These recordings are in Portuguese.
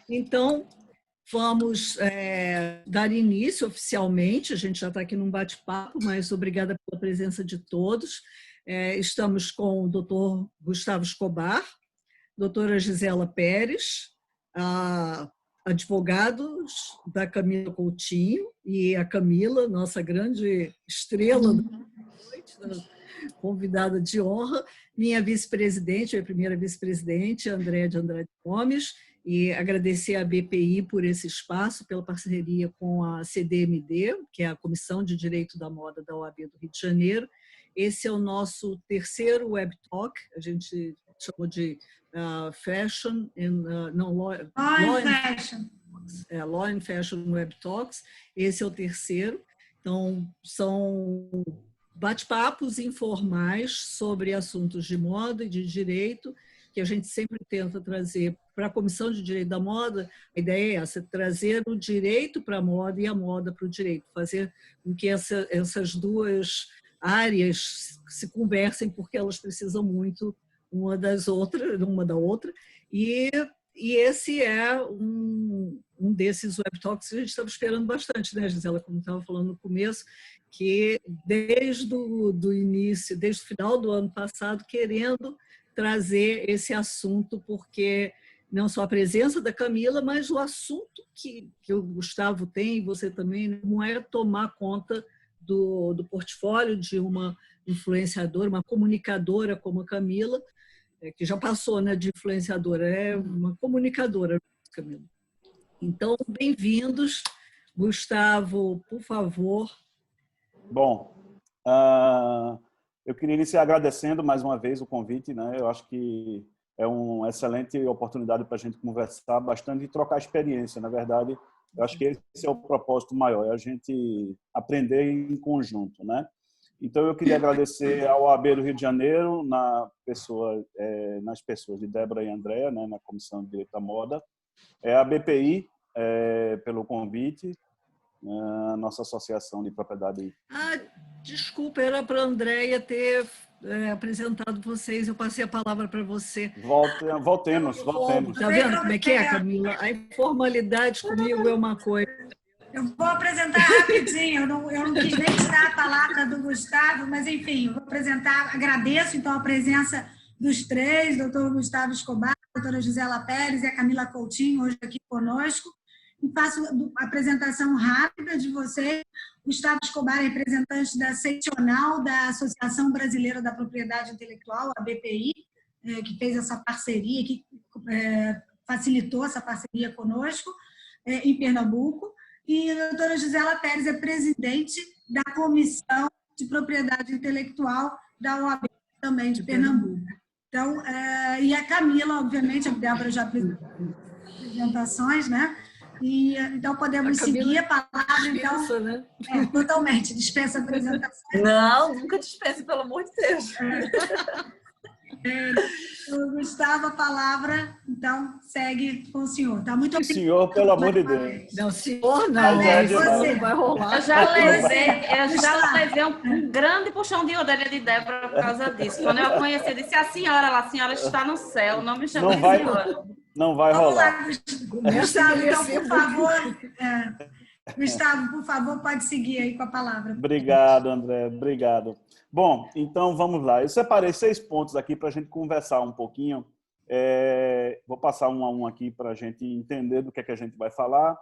Então, vamos dar início oficialmente. A gente já está aqui num bate-papo, mas obrigada pela presença de todos. Estamos com o doutor Gustavo Escobar, doutora Gisela Pérez, advogados da Camila Coutinho, e a Camila, nossa grande estrela da noite, convidada de honra, minha vice-presidente, a primeira vice-presidente, Andréa de Andrade Gomes, e agradecer à BPI por esse espaço, pela parceria com a CDMD, que é a Comissão de Direito da Moda da OAB do Rio de Janeiro. Esse é o nosso terceiro Web Talk, a gente chamou de Fashion, Law and Fashion Web Talks. Esse é o terceiro. Então, são bate-papos informais sobre assuntos de moda e de direito, que a gente sempre tenta trazer para a Comissão de Direito da Moda. A ideia é essa, trazer o direito para a moda e a moda para o direito, fazer com que essas duas áreas se conversem, porque elas precisam muito uma da outra, e esse é um desses web talks que a gente estava esperando bastante, né, Gisela, como estava falando no começo, que desde o início, desde o final do ano passado, querendo trazer esse assunto, porque não só a presença da Camila, mas o assunto que o Gustavo tem, e você também, não é tomar conta do portfólio de uma influenciadora, uma comunicadora como a Camila, que já passou, né, de influenciadora, é uma comunicadora, Camila. Então, bem-vindos. Gustavo, por favor. Bom, eu queria iniciar agradecendo mais uma vez o convite, né? Eu acho que é uma excelente oportunidade para a gente conversar bastante e trocar experiência. Na verdade, eu acho que esse é o propósito maior, é a gente aprender em conjunto, né? Então, eu queria agradecer ao OAB do Rio de Janeiro, nas pessoas de Débora e Andréa, né, na Comissão de Direito da Moda, a BPI pelo convite, a nossa Associação de Propriedade. Desculpa, era para a Andréa ter apresentado vocês, eu passei a palavra para você. Voltemos. Está vendo como é que é, Camila? A informalidade comigo é uma coisa. Eu vou apresentar rapidinho, eu não quis nem tirar a palavra do Gustavo, mas, enfim, eu vou apresentar, agradeço, então, a presença dos três, doutor Gustavo Escobar, doutora Gisela Pérez e a Camila Coutinho, hoje aqui conosco, e faço a apresentação rápida de vocês. Gustavo Escobar é representante da seccional da Associação Brasileira da Propriedade Intelectual, a BPI, que fez essa parceria, que facilitou essa parceria conosco, em Pernambuco. E a doutora Gisela Pérez é presidente da Comissão de Propriedade Intelectual da OAB, também de Pernambuco. Então, e a Camila, obviamente, a Débora já apresentou apresentações, né? E, então, podemos seguir a palavra. Dispensa, então, né? Totalmente, dispensa a apresentação. Não, nunca dispensa, pelo amor de Deus. Gustavo, a palavra, então, segue com o senhor. Tá muito senhor, pelo amor de Deus. Não, senhor, não. Não vai rolar. Eu já levei um grande puxão de orelha de Débora por causa disso. Quando eu a conheci, eu disse, a senhora está no céu, não me chama de senhora. Não vai rolar. Gustavo, então, por favor... Gustavo, por favor, pode seguir aí com a palavra. Obrigado, André. Obrigado. Bom, então vamos lá. Eu separei 6 pontos aqui para a gente conversar um pouquinho. Vou passar um a um aqui para a gente entender do que é que a gente vai falar.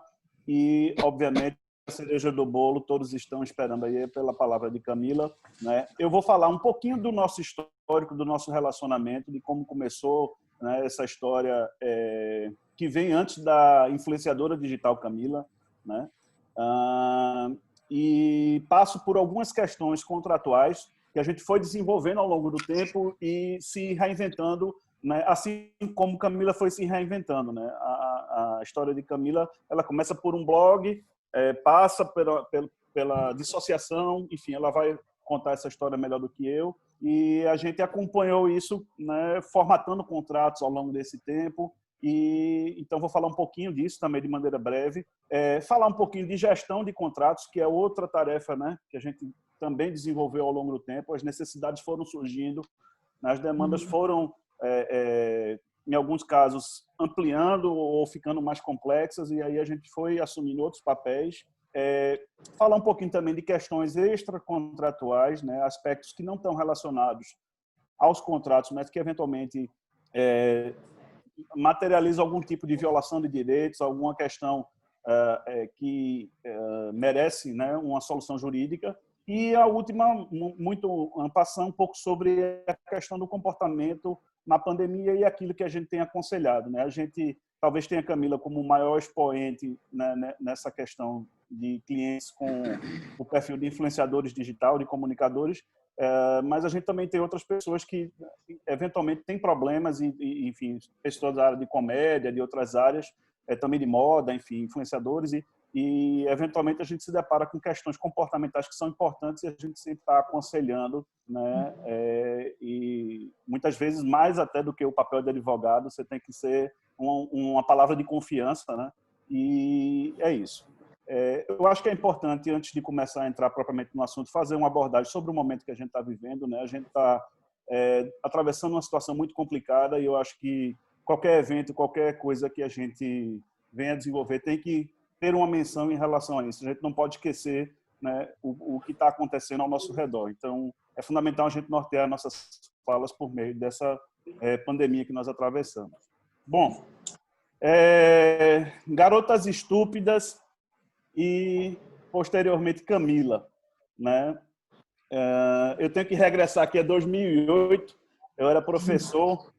E, obviamente, a cereja do bolo, todos estão esperando aí pela palavra de Camila, né? Eu vou falar um pouquinho do nosso histórico, do nosso relacionamento, de como começou, né, essa história que vem antes da influenciadora digital Camila, né? E passo por algumas questões contratuais que a gente foi desenvolvendo ao longo do tempo e se reinventando, né? Assim como Camila foi se reinventando, né? A história de Camila, ela começa por um blog, passa pela dissociação, enfim, ela vai contar essa história melhor do que eu, e a gente acompanhou isso, né, formatando contratos ao longo desse tempo. E então vou falar um pouquinho disso também de maneira breve, falar um pouquinho de gestão de contratos, que é outra tarefa, né, que a gente também desenvolveu ao longo do tempo. As necessidades foram surgindo, as demandas foram em alguns casos, ampliando ou ficando mais complexas, e aí a gente foi assumindo outros papéis. Falar um pouquinho também de questões extracontratuais, né, aspectos que não estão relacionados aos contratos, mas que eventualmente materializam algum tipo de violação de direitos, alguma questão que merece, né, uma solução jurídica. E a última, muito passando um pouco sobre a questão do comportamento na pandemia e aquilo que a gente tem aconselhado, né? A gente talvez tenha a Camila como o maior expoente, né, nessa questão de clientes com o perfil de influenciadores digital, de comunicadores, mas a gente também tem outras pessoas que eventualmente têm problemas e enfim, pessoas da área de comédia, de outras áreas, também de moda, enfim, influenciadores e eventualmente a gente se depara com questões comportamentais que são importantes e a gente sempre está aconselhando, né? E muitas vezes mais até do que o papel de advogado, você tem que ser uma palavra de confiança, né? E é isso. Eu acho que é importante, antes de começar a entrar propriamente no assunto, fazer uma abordagem sobre o momento que a gente está vivendo, né? A gente está atravessando uma situação muito complicada e eu acho que qualquer evento, qualquer coisa que a gente venha desenvolver tem que ter uma menção em relação a isso. A gente não pode esquecer, né, o que está acontecendo ao nosso redor. Então, é fundamental a gente nortear nossas falas por meio dessa pandemia que nós atravessamos. Bom, Garotas Estúpidas e, posteriormente, Camila, né? Eu tenho que regressar aqui a 2008. Eu era professor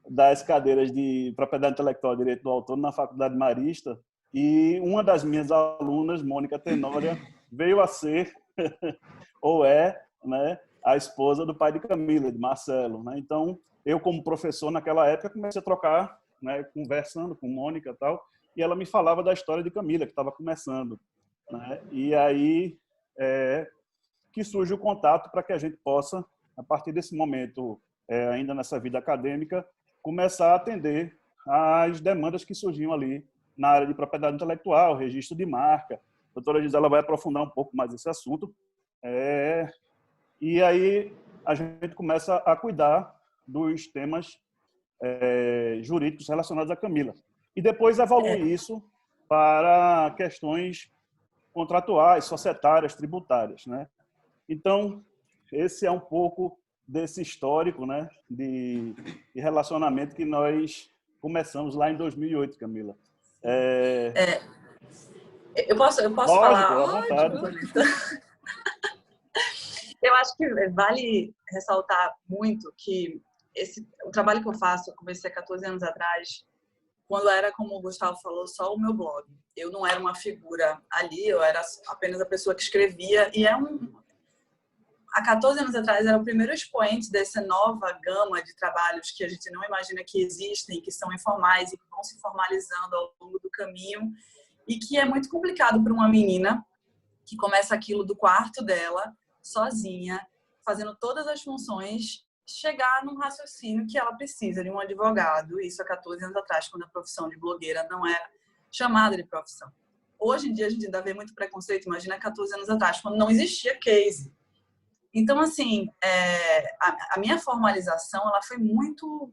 das cadeiras de Propriedade Intelectual e Direito do Autor na Faculdade Marista. E uma das minhas alunas, Mônica Tenória, veio a ser, ou né, a esposa do pai de Camila, de Marcelo. Né? Então, eu, como professor, naquela época, comecei a trocar, né, conversando com Mônica e tal, e ela me falava da história de Camila, que estava começando. Né? E aí que surge o contato para que a gente possa, a partir desse momento, ainda nessa vida acadêmica, começar a atender às demandas que surgiam ali na área de propriedade intelectual, registro de marca. A doutora Gisela vai aprofundar um pouco mais esse assunto. E aí a gente começa a cuidar dos temas jurídicos relacionados à Camila. E depois evolui isso para questões contratuais, societárias, tributárias. Né? Então, esse é um pouco desse histórico, né, de relacionamento que nós começamos lá em 2008, Camila. Eu posso Lógico, falar? à vontade. Eu acho que vale ressaltar muito que o trabalho que eu faço, eu comecei há 14 anos atrás, quando era, como o Gustavo falou, só o meu blog. Eu não era uma figura ali, eu era apenas a pessoa que escrevia. E há 14 anos atrás era o primeiro expoente dessa nova gama de trabalhos que a gente não imagina que existem, que são informais e que vão se formalizando ao longo do caminho e que é muito complicado para uma menina que começa aquilo do quarto dela, sozinha, fazendo todas as funções, chegar num raciocínio que ela precisa de um advogado, isso há 14 anos atrás, quando a profissão de blogueira não era chamada de profissão. Hoje em dia a gente ainda vê muito preconceito, imagina 14 anos atrás, quando não existia case. Então, assim, a minha formalização ela foi muito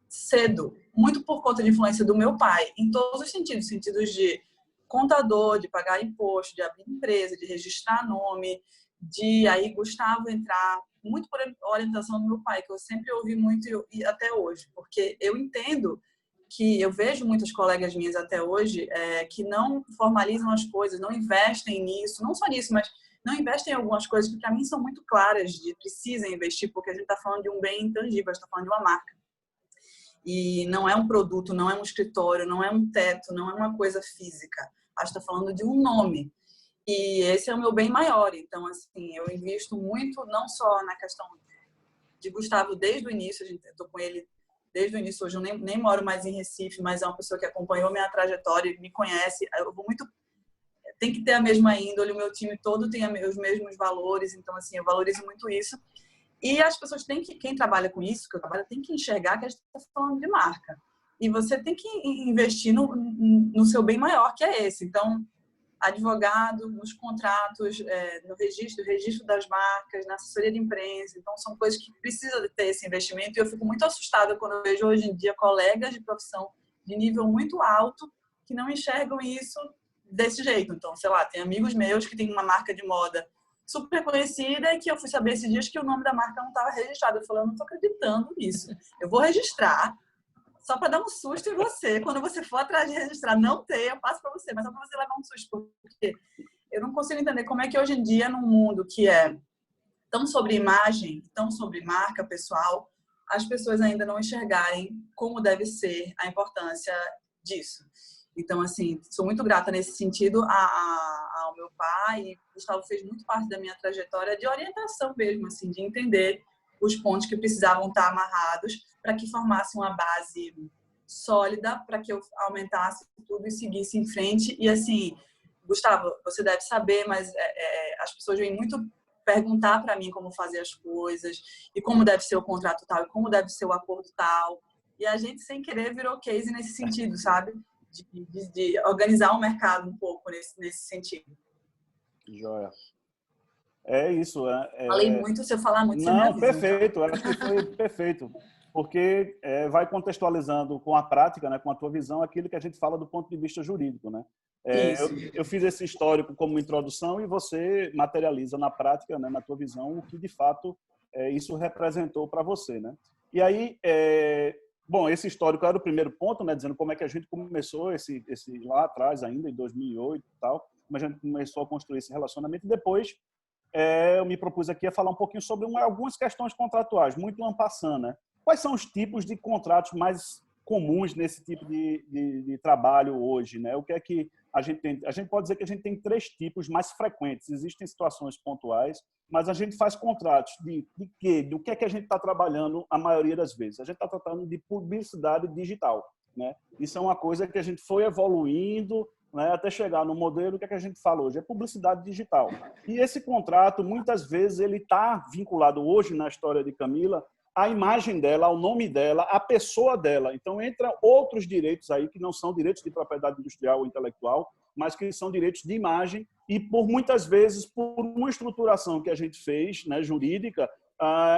cedo, muito por conta de influência do meu pai, em todos os sentidos, sentidos de contador, de pagar imposto, de abrir empresa, de registrar nome, de aí Gustavo entrar, muito por orientação do meu pai, que eu sempre ouvi muito e até hoje, porque eu entendo que eu vejo muitas colegas minhas até hoje que não formalizam as coisas, não investem nisso, não só nisso, mas não investem em algumas coisas que para mim são muito claras de precisa investir, porque a gente está falando de um bem intangível, a gente está falando de uma marca. E não é um produto, não é um escritório, não é um teto, não é uma coisa física. A gente está falando de um nome. E esse é o meu bem maior. Então, assim, eu invisto muito, não só na questão de Gustavo desde o início, eu estou com ele desde o início, hoje eu nem moro mais em Recife, mas é uma pessoa que acompanhou minha trajetória, me conhece, eu vou muito... Tem que ter a mesma índole, o meu time todo tem os mesmos valores, então, assim, eu valorizo muito isso. E as pessoas têm que, quem trabalha com isso, que eu trabalho, tem que enxergar que a gente está falando de marca. E você tem que investir no seu bem maior, que é esse. Então, advogado, nos contratos, no registro das marcas, na assessoria de imprensa. Então, são coisas que precisam ter esse investimento. E eu fico muito assustada quando eu vejo hoje em dia colegas de profissão de nível muito alto que não enxergam isso desse jeito. Então, sei lá, tem amigos meus que têm uma marca de moda super conhecida e que eu fui saber esses dias que o nome da marca não estava registrado. Eu falei, eu não estou acreditando nisso. Eu vou registrar só para dar um susto em você. Quando você for atrás de registrar, não ter, eu passo para você, mas só para você levar um susto. Porque eu não consigo entender como é que hoje em dia, num mundo que é tão sobre imagem, tão sobre marca pessoal, as pessoas ainda não enxergarem como deve ser a importância disso. Então, assim, sou muito grata nesse sentido ao meu pai, e o Gustavo fez muito parte da minha trajetória de orientação mesmo, assim, de entender os pontos que precisavam estar amarrados para que formasse uma base sólida, para que eu aumentasse tudo e seguisse em frente. E, assim, Gustavo, você deve saber, mas as pessoas vêm muito perguntar para mim como fazer as coisas e como deve ser o contrato tal e como deve ser o acordo tal. E a gente, sem querer, virou case nesse sentido, sabe? De organizar o mercado um pouco nesse sentido. Joia. É isso. Falei muito, se eu falar muito, não, você me avisa, perfeito. Então. Acho que foi perfeito. Porque vai contextualizando com a prática, né, com a tua visão, aquilo que a gente fala do ponto de vista jurídico, né? Eu fiz esse histórico como introdução e você materializa na prática, né, na tua visão, o que de fato isso representou para você, né? E aí, bom, esse histórico era o primeiro ponto, né, dizendo como é que a gente começou esse lá atrás ainda, em 2008 e tal, como a gente começou a construir esse relacionamento. E depois eu me propus aqui a falar um pouquinho sobre algumas questões contratuais, muito en passant, né? Quais são os tipos de contratos mais comuns nesse tipo de trabalho hoje, né? O que é que a gente tem? A gente pode dizer que a gente tem 3 tipos mais frequentes. Existem situações pontuais, mas a gente faz contratos de quê? Do que é que a gente está trabalhando a maioria das vezes? A gente está tratando de publicidade digital, né? Isso é uma coisa que a gente foi evoluindo, né, até chegar no modelo que é que a gente fala hoje, é publicidade digital. E esse contrato, muitas vezes, ele está vinculado hoje na história de Camila à imagem dela, ao nome dela, à pessoa dela. Então, entra outros direitos aí que não são direitos de propriedade industrial ou intelectual, mas que são direitos de imagem e, por muitas vezes, por uma estruturação que a gente fez, né, jurídica,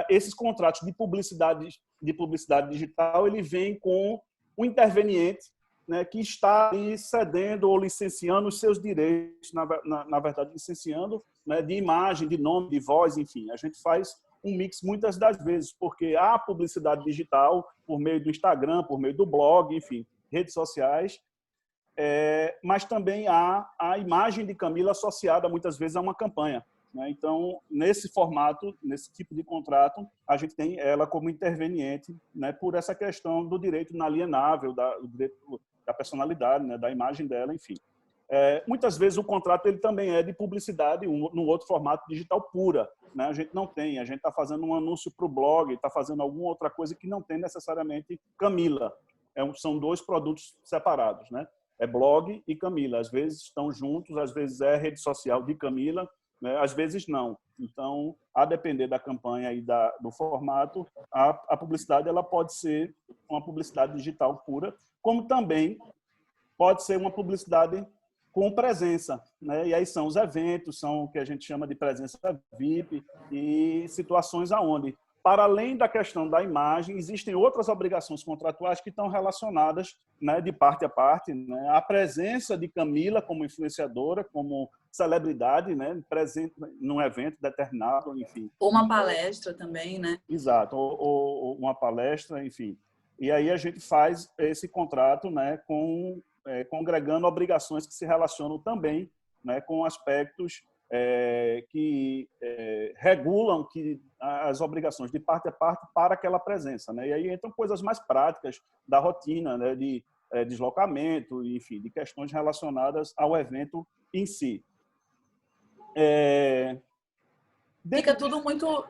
esses contratos de publicidade digital, ele vem com um interveniente, né, que está ali cedendo ou licenciando os seus direitos, na verdade, licenciando, né, de imagem, de nome, de voz, enfim. A gente faz um mix muitas das vezes, porque há publicidade digital por meio do Instagram, por meio do blog, enfim, redes sociais, mas também há a imagem de Camila associada muitas vezes a uma campanha, né? Então, nesse formato, nesse tipo de contrato, a gente tem ela como interveniente, né, por essa questão do direito inalienável, do direito da personalidade, né, da imagem dela, enfim. Muitas vezes o contrato ele também é de publicidade no outro formato digital pura, né? A gente não tem, a gente está fazendo um anúncio para o blog, está fazendo alguma outra coisa que não tem necessariamente Camila. São 2 produtos separados, né? É blog e Camila. Às vezes estão juntos, às vezes é rede social de Camila, né? Às vezes não. Então, a depender da campanha e do formato, a publicidade ela pode ser uma publicidade digital pura, como também pode ser uma publicidade com presença, né? E aí são os eventos, são o que a gente chama de presença VIP e situações aonde, para além da questão da imagem, existem outras obrigações contratuais que estão relacionadas, né, de parte a parte, né? A presença de Camila como influenciadora, como celebridade, né, presente num evento determinado, enfim. Ou uma palestra também, né? Exato, ou uma palestra, enfim. E aí a gente faz esse contrato, né, congregando obrigações que se relacionam também, né, com aspectos que regulam as obrigações de parte a parte para aquela presença, né? E aí entram coisas mais práticas da rotina, né, de deslocamento, enfim, de questões relacionadas ao evento em si. Fica tudo muito...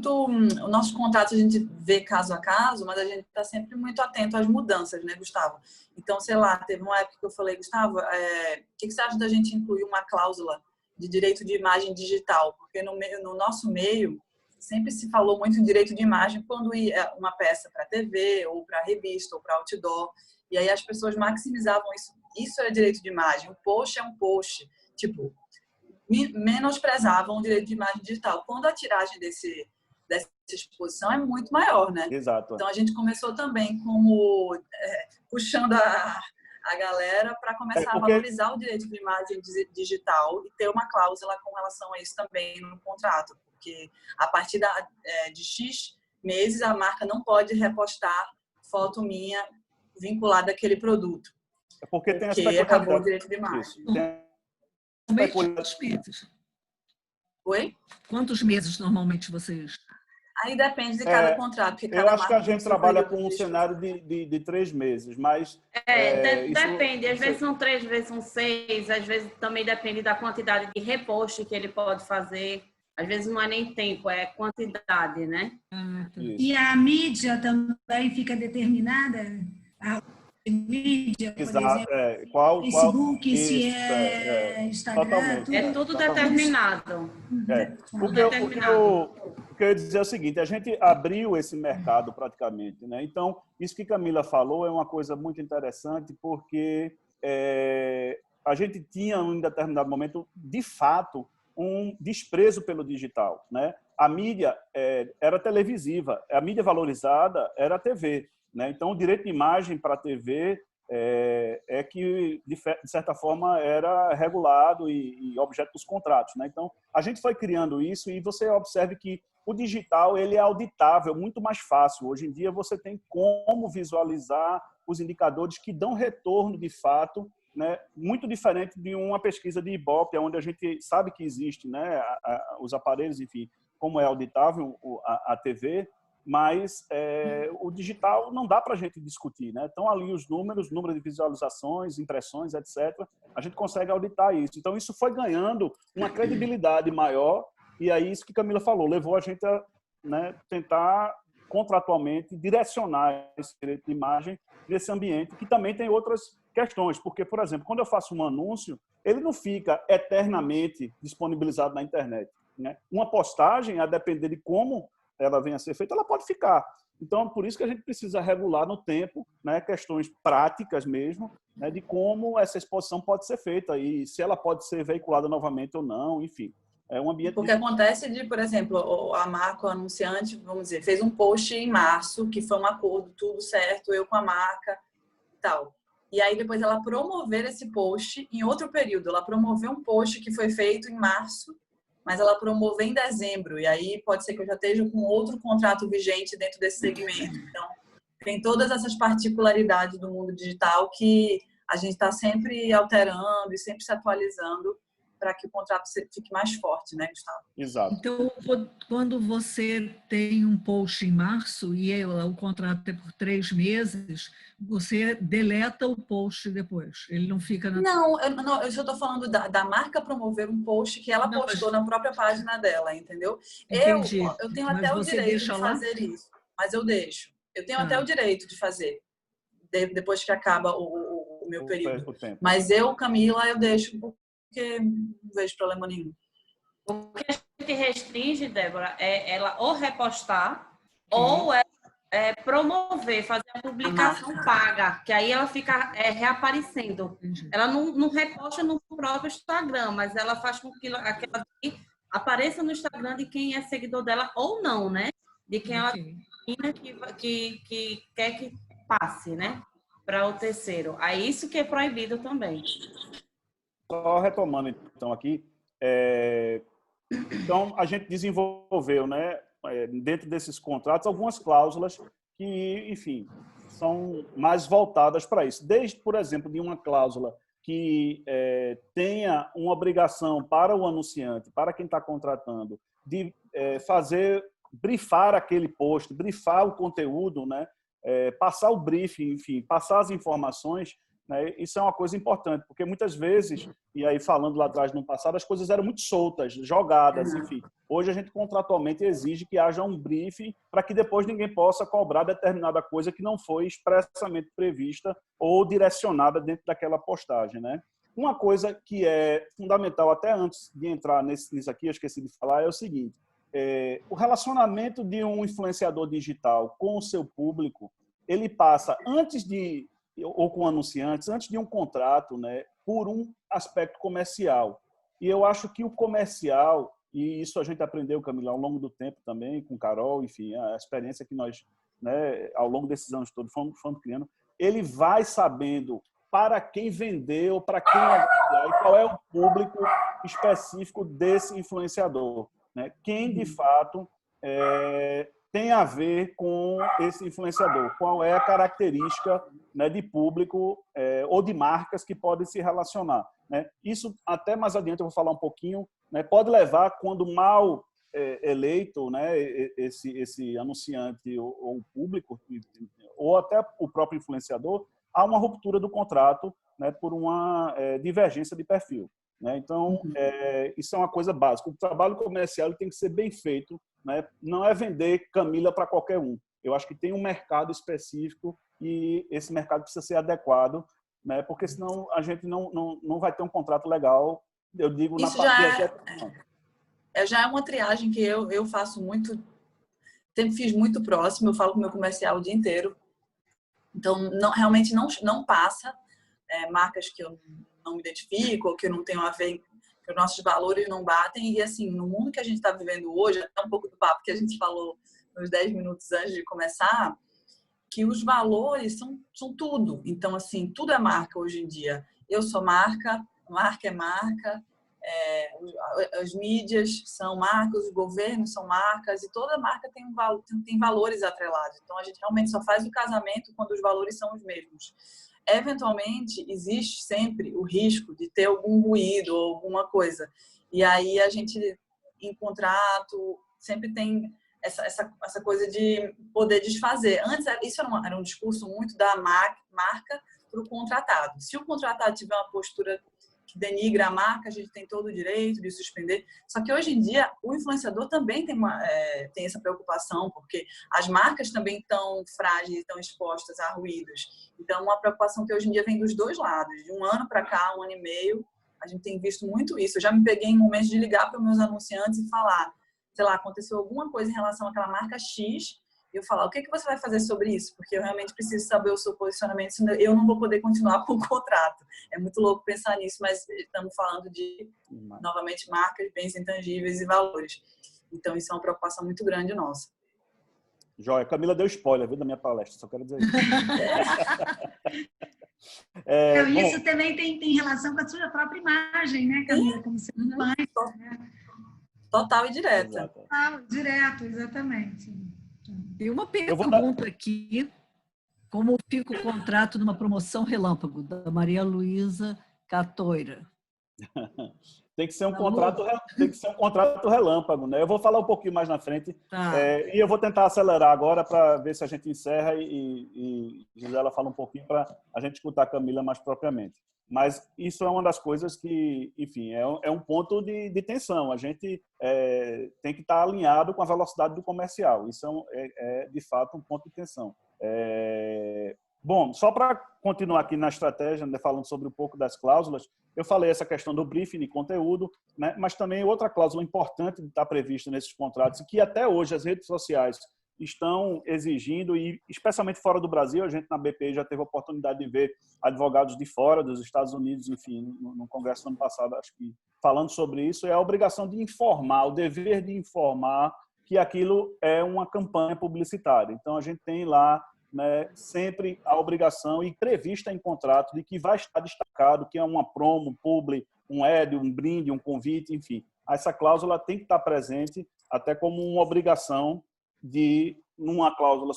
O nosso contrato a gente vê caso a caso, mas a gente está sempre muito atento às mudanças, né, Gustavo? Então, sei lá, teve uma época que eu falei, Gustavo, o que você acha da gente incluir uma cláusula de direito de imagem digital? Porque no nosso meio sempre se falou muito em direito de imagem quando ia uma peça para TV, ou para revista, ou para outdoor. E aí as pessoas maximizavam isso isso é direito de imagem, o post é um post. Tipo, menosprezavam o direito de imagem digital. Quando a tiragem dessa exposição é muito maior, né? Exato. Então, a gente começou também como puxando a galera para começar a valorizar o direito de imagem digital e ter uma cláusula com relação a isso também no contrato, porque a partir de X meses a marca não pode repostar foto minha vinculada àquele produto. É porque tem essa acabou o direito de imagem. Isso. Quantos meses? Oi? Quantos meses normalmente vocês... Aí depende de cada contrato. Porque eu acho que a gente trabalha com um cenário de 3 meses, mas... Depende. Às vezes são 3, às vezes são 6, às vezes também depende da quantidade de repost que ele pode fazer. Às vezes não é nem tempo, é quantidade, né? E a mídia também fica determinada? A mídia, por exemplo, Facebook, se Instagram, totalmente. É tudo determinado. O que eu ia dizer é o seguinte, a gente abriu esse mercado praticamente, né? Então, isso que Camila falou é uma coisa muito interessante, porque a gente tinha, em um determinado momento, de fato, um desprezo pelo digital, né? A mídia era televisiva, a mídia valorizada era a TV, né? Então, o direito de imagem para a TV que, de certa forma, era regulado e objeto dos contratos, né? Então, a gente foi criando isso e você observe que o digital ele é auditável, muito mais fácil. Hoje em dia, você tem como visualizar os indicadores que dão retorno, de fato, né? Muito diferente de uma pesquisa de Ibope, onde a gente sabe que existe, né? Os aparelhos, enfim, como é auditável a TV, mas o digital não dá para a gente discutir, né? Então, ali os números, número de visualizações, impressões, etc., a gente consegue auditar isso. Então, isso foi ganhando uma credibilidade maior e aí isso que Camila falou, levou a gente a, né, tentar contratualmente direcionar esse direito de imagem nesse ambiente, que também tem outras questões, porque, por exemplo, quando eu faço um anúncio, ele não fica eternamente disponibilizado na internet, né? Uma postagem, a depender de como ela venha a ser feita, ela pode ficar. Então, por isso que a gente precisa regular no tempo, né, questões práticas mesmo, né, de como essa exposição pode ser feita e se ela pode ser veiculada novamente ou não, enfim. É um ambiente... Porque acontece de, por exemplo, a marca, o anunciante, vamos dizer, fez um post em março, que foi um acordo, tudo certo, eu com a marca e tal. E aí depois ela promover esse post em outro período. Ela promoveu um post que foi feito em março, mas ela promoveu em dezembro. E aí pode ser que eu já esteja com outro contrato vigente dentro desse segmento. Então, tem todas essas particularidades do mundo digital que a gente está sempre alterando e sempre se atualizando para que o contrato fique mais forte, né, Gustavo? Exato. Então, quando você tem um post em março e o contrato é por 3 meses, você deleta o post depois. Ele não fica na... Não, eu só estou falando da marca promover um post que ela postou na própria página dela, entendeu? Entendi. Eu tenho até o direito de fazer isso, mas eu deixo. Eu tenho até o direito de fazer, depois que acaba o meu período. Mas eu, Camila, eu deixo, porque não vejo problema nenhum. O que a gente restringe, Débora, é ela ou repostar ou promover, fazer a publicação paga, que aí ela fica reaparecendo. Ela não reposta no próprio Instagram, mas ela faz com que aquela apareça no Instagram de quem é seguidor dela ou não, né? De quem ela que quer que passe, né? Para o terceiro. Aí isso que é proibido também. Só retomando, então, aqui, então, a gente desenvolveu, né, dentro desses contratos, algumas cláusulas que, enfim, são mais voltadas para isso. Desde, por exemplo, de uma cláusula que tenha uma obrigação para o anunciante, para quem está contratando, de brifar aquele post, brifar o conteúdo, né, passar o briefing, enfim, passar as informações, né? Isso é uma coisa importante, porque muitas vezes, e aí falando lá atrás no passado, as coisas eram muito soltas, jogadas, enfim. Hoje a gente contratualmente exige que haja um briefing para que depois ninguém possa cobrar determinada coisa que não foi expressamente prevista ou direcionada dentro daquela postagem, né? Uma coisa que é fundamental, até antes de entrar nisso aqui, eu esqueci de falar, é o seguinte: o relacionamento de um influenciador digital com o seu público, ele passa, antes de ou com anunciantes, antes de um contrato, né, por um aspecto comercial. E eu acho que o comercial, e isso a gente aprendeu, Camila, ao longo do tempo também, com Carol, enfim, a experiência que nós, né, ao longo desses anos todos, fomos criando, ele vai sabendo para quem vender ou para quem anunciar e qual é o público específico desse influenciador, né? Quem, de fato, tem a ver com esse influenciador, qual é a característica, né, de público ou de marcas que podem se relacionar, né? Isso, até mais adiante, eu vou falar um pouquinho, né, pode levar, quando mal eleito, né, esse anunciante ou público, ou até o próprio influenciador, a uma ruptura do contrato, né, por uma divergência de perfil, né? Então, isso é uma coisa básica. O trabalho comercial tem que ser bem feito, né? Não é vender Camila para qualquer um. Eu acho que tem um mercado específico e esse mercado precisa ser adequado, né? Porque senão a gente não vai ter um contrato legal, eu digo, Isso na parte já é uma triagem que eu faço muito, sempre fiz muito próximo, eu falo com o meu comercial o dia inteiro. Então, realmente não passa marcas que eu não me identifico, ou que eu não tenho a ver, que os nossos valores não batem. E, assim, no mundo que a gente está vivendo hoje, até um pouco do papo que a gente falou nos 10 minutos antes de começar, que os valores são tudo. Então, assim, tudo é marca hoje em dia. Eu sou marca é marca, as mídias são marcas, os governos são marcas, e toda marca tem valores atrelados. Então, a gente realmente só faz o casamento quando os valores são os mesmos. Eventualmente, existe sempre o risco de ter algum ruído ou alguma coisa. E aí, a gente, em contrato, sempre tem essa coisa de poder desfazer. Antes, isso era um discurso muito da marca para o contratado. Se o contratado tiver uma postura que denigra a marca, a gente tem todo o direito de suspender. Só que hoje em dia o influenciador também tem essa preocupação, porque as marcas também estão frágeis, estão expostas a ruídos. Então, uma preocupação que hoje em dia vem dos dois lados. De um ano para cá, 1 ano e meio, a gente tem visto muito isso. Eu já me peguei em momentos de ligar para os meus anunciantes e falar, sei lá, aconteceu alguma coisa em relação àquela marca X, e eu falar, o que você vai fazer sobre isso? Porque eu realmente preciso saber o seu posicionamento, senão eu não vou poder continuar com o contrato. É muito louco pensar nisso, mas estamos falando de, novamente, marcas, bens intangíveis e valores. Então, isso é uma preocupação muito grande nossa. Joia. Camila deu spoiler, viu, da minha palestra, só quero dizer isso. Isso também tem relação com a sua própria imagem, né, Camila? Como você faz, né? Total e direta. Total, direto, exatamente. E uma pergunta aqui, como fica o contrato numa promoção relâmpago, da Maria Luísa Catoira? Tem que ser um contrato relâmpago, né? Eu vou falar um pouquinho mais na frente, e eu vou tentar acelerar agora para ver se a gente encerra e Gisela fala um pouquinho para a gente escutar a Camila mais propriamente. Mas isso é uma das coisas que, enfim, é um ponto de tensão. A gente tem que estar alinhado com a velocidade do comercial. Isso é de fato, um ponto de tensão. Bom, só para continuar aqui na estratégia, né, falando sobre um pouco das cláusulas, eu falei essa questão do briefing de conteúdo, né, mas também outra cláusula importante de estar prevista nesses contratos, que até hoje as redes sociais estão exigindo, e especialmente fora do Brasil, a gente na BPI já teve a oportunidade de ver advogados de fora, dos Estados Unidos, enfim, no congresso do ano passado, acho que falando sobre isso, é a obrigação de informar, o dever de informar que aquilo é uma campanha publicitária. Então, a gente tem lá, né, sempre a obrigação e prevista em contrato de que vai estar destacado que é uma promo, publi, um ad, um brinde, um convite, enfim. Essa cláusula tem que estar presente até como uma obrigação de numa cláusula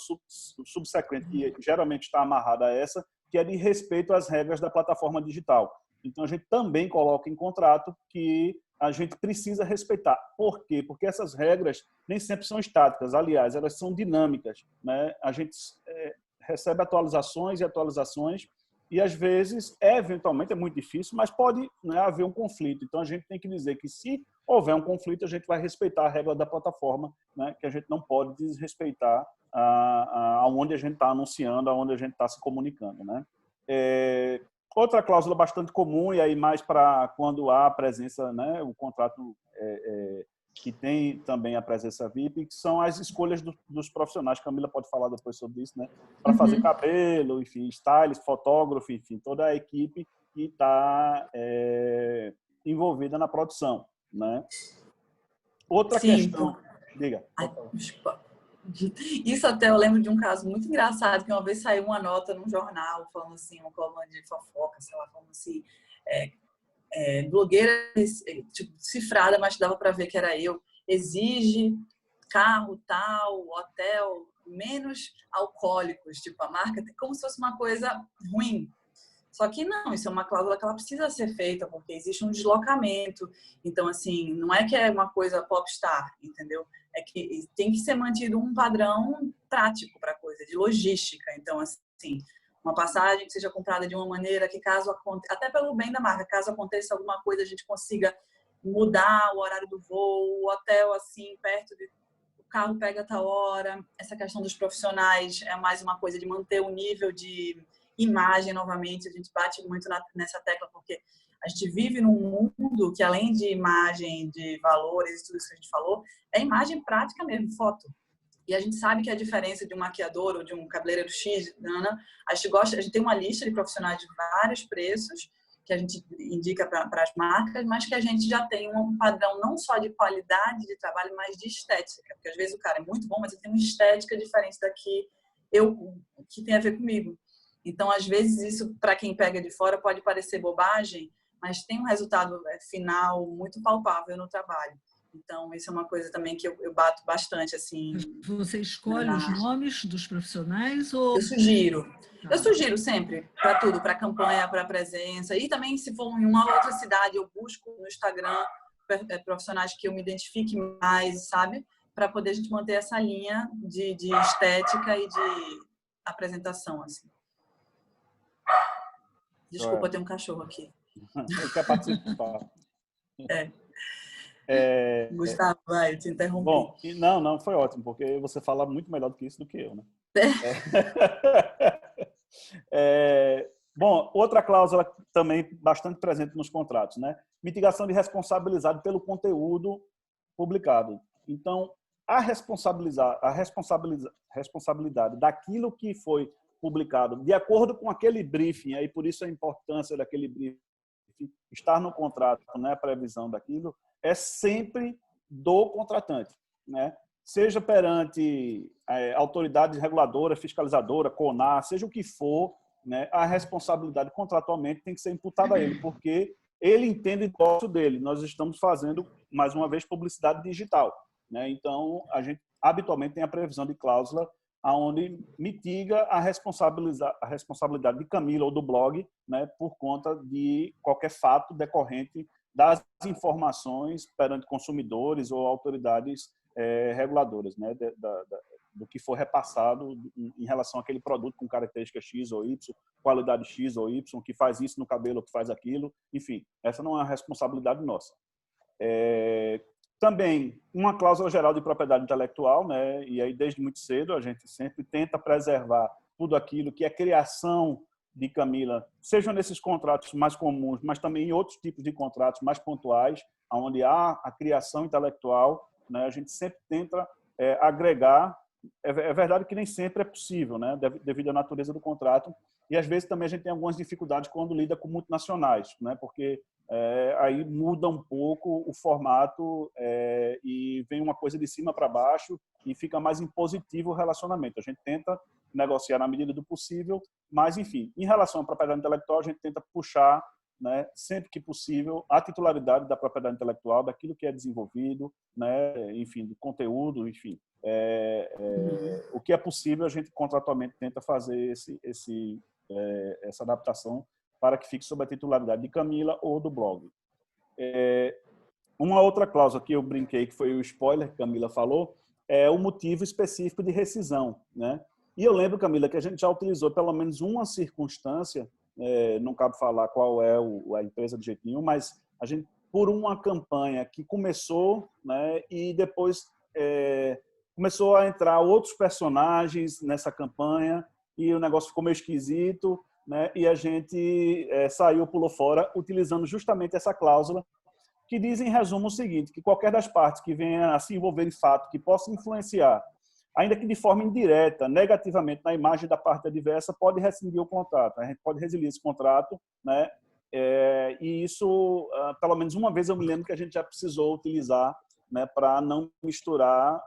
subsequente, que geralmente está amarrada a essa, que é de respeito às regras da plataforma digital. Então, a gente também coloca em contrato que a gente precisa respeitar. Por quê? Porque essas regras nem sempre são estáticas. Aliás, elas são dinâmicas, né? A gente recebe atualizações e, às vezes, eventualmente, é muito difícil, mas pode, né, haver um conflito. Então, a gente tem que dizer que, se houver um conflito, a gente vai respeitar a regra da plataforma, né, que a gente não pode desrespeitar aonde a gente está anunciando, aonde a gente está se comunicando, né? Outra cláusula bastante comum, e aí mais para quando há a presença, né, o contrato que tem também a presença VIP, que são as escolhas dos profissionais. Camila pode falar depois sobre isso, né? Para fazer cabelo, enfim, stylist, fotógrafo, enfim, toda a equipe que está envolvida na produção, né? Outra questão... Diga. Isso até eu lembro de um caso muito engraçado, que uma vez saiu uma nota num jornal falando assim, uma coluna de fofoca, sei lá, falando assim, blogueira tipo, cifrada, mas dava para ver que era eu, exige carro tal, hotel, menos alcoólicos, tipo, a marca, como se fosse uma coisa ruim. Só que não, isso é uma cláusula que ela precisa ser feita, porque existe um deslocamento. Então, assim, não é que é uma coisa popstar, entendeu? É que tem que ser mantido um padrão prático para a coisa, de logística. Então, assim, uma passagem que seja comprada de uma maneira que, caso aconteça, até pelo bem da marca, caso aconteça alguma coisa, a gente consiga mudar o horário do voo, o hotel, assim, perto de... O carro pega a tal hora. Essa questão dos profissionais é mais uma coisa de manter o nível de imagem, novamente, a gente bate muito nessa tecla, porque a gente vive num mundo que, além de imagem, de valores e tudo isso que a gente falou, é imagem prática mesmo, foto. E a gente sabe que a diferença de um maquiador ou de um cabeleireiro X, a gente tem uma lista de profissionais de vários preços que a gente indica para as marcas, mas que a gente já tem um padrão não só de qualidade de trabalho, mas de estética, porque às vezes o cara é muito bom, mas ele tem uma estética diferente da que tem a ver comigo. Então, às vezes, isso, para quem pega de fora, pode parecer bobagem, mas tem um resultado final muito palpável no trabalho. Então, isso é uma coisa também que eu bato bastante, assim. Você escolhe os nomes dos profissionais ou... Eu sugiro sempre, para tudo, para campanha, para presença. E também, se for em uma outra cidade, eu busco no Instagram profissionais que eu me identifique mais, sabe? Para poder a gente manter essa linha de estética e de apresentação, assim. Desculpa, tem um cachorro aqui. Ele quer participar. Gustavo, vai, eu te interrompi. Bom, não, foi ótimo, porque você fala muito melhor do que isso do que eu, né? Bom, outra cláusula também bastante presente nos contratos, né? Mitigação de responsabilidade pelo conteúdo publicado. Então, a responsabilidade daquilo que foi publicado, de acordo com aquele briefing, aí por isso a importância daquele briefing estar no contrato, né, a previsão daquilo, é sempre do contratante, né? Seja perante autoridade reguladora, fiscalizadora, CONAR, seja o que for, né, a responsabilidade contratualmente tem que ser imputada a ele, porque ele entende o negócio dele. Nós estamos fazendo, mais uma vez, publicidade digital, né? Então, a gente habitualmente tem a previsão de cláusula onde mitiga a responsabilidade de Camila ou do blog, né, por conta de qualquer fato decorrente das informações perante consumidores ou autoridades reguladoras, né, do que for repassado em relação àquele produto com característica X ou Y, qualidade X ou Y, que faz isso no cabelo, que faz aquilo. Enfim, essa não é uma responsabilidade nossa. Também uma cláusula geral de propriedade intelectual, né? E aí desde muito cedo a gente sempre tenta preservar tudo aquilo que é criação de Camila, seja nesses contratos mais comuns, mas também em outros tipos de contratos mais pontuais, onde há a criação intelectual, né? A gente sempre tenta agregar. É verdade que nem sempre é possível, né? Devido à natureza do contrato, e às vezes também a gente tem algumas dificuldades quando lida com multinacionais, né? Porque aí muda um pouco o formato e vem uma coisa de cima para baixo e fica mais impositivo o relacionamento. A gente tenta negociar na medida do possível, mas, enfim, em relação à propriedade intelectual, a gente tenta puxar, né, sempre que possível, a titularidade da propriedade intelectual, daquilo que é desenvolvido, né, enfim, do conteúdo, enfim. O que é possível, a gente contratualmente tenta fazer essa adaptação para que fique sob a titularidade de Camila ou do blog. Uma outra cláusula que eu brinquei, que foi o spoiler que Camila falou, é o motivo específico de rescisão, né? E eu lembro, Camila, que a gente já utilizou pelo menos uma circunstância, não cabe falar qual é a empresa de jeito nenhum, mas a gente, por uma campanha que começou, né, e depois começou a entrar outros personagens nessa campanha e o negócio ficou meio esquisito, né, e a gente pulou fora, utilizando justamente essa cláusula, que diz, em resumo, o seguinte, que qualquer das partes que venha a se envolver em fato que possa influenciar, ainda que de forma indireta, negativamente na imagem da parte adversa, pode rescindir o contrato. A gente pode resiliar esse contrato, né? E isso, pelo menos uma vez eu me lembro que a gente já precisou utilizar, né, para não misturar.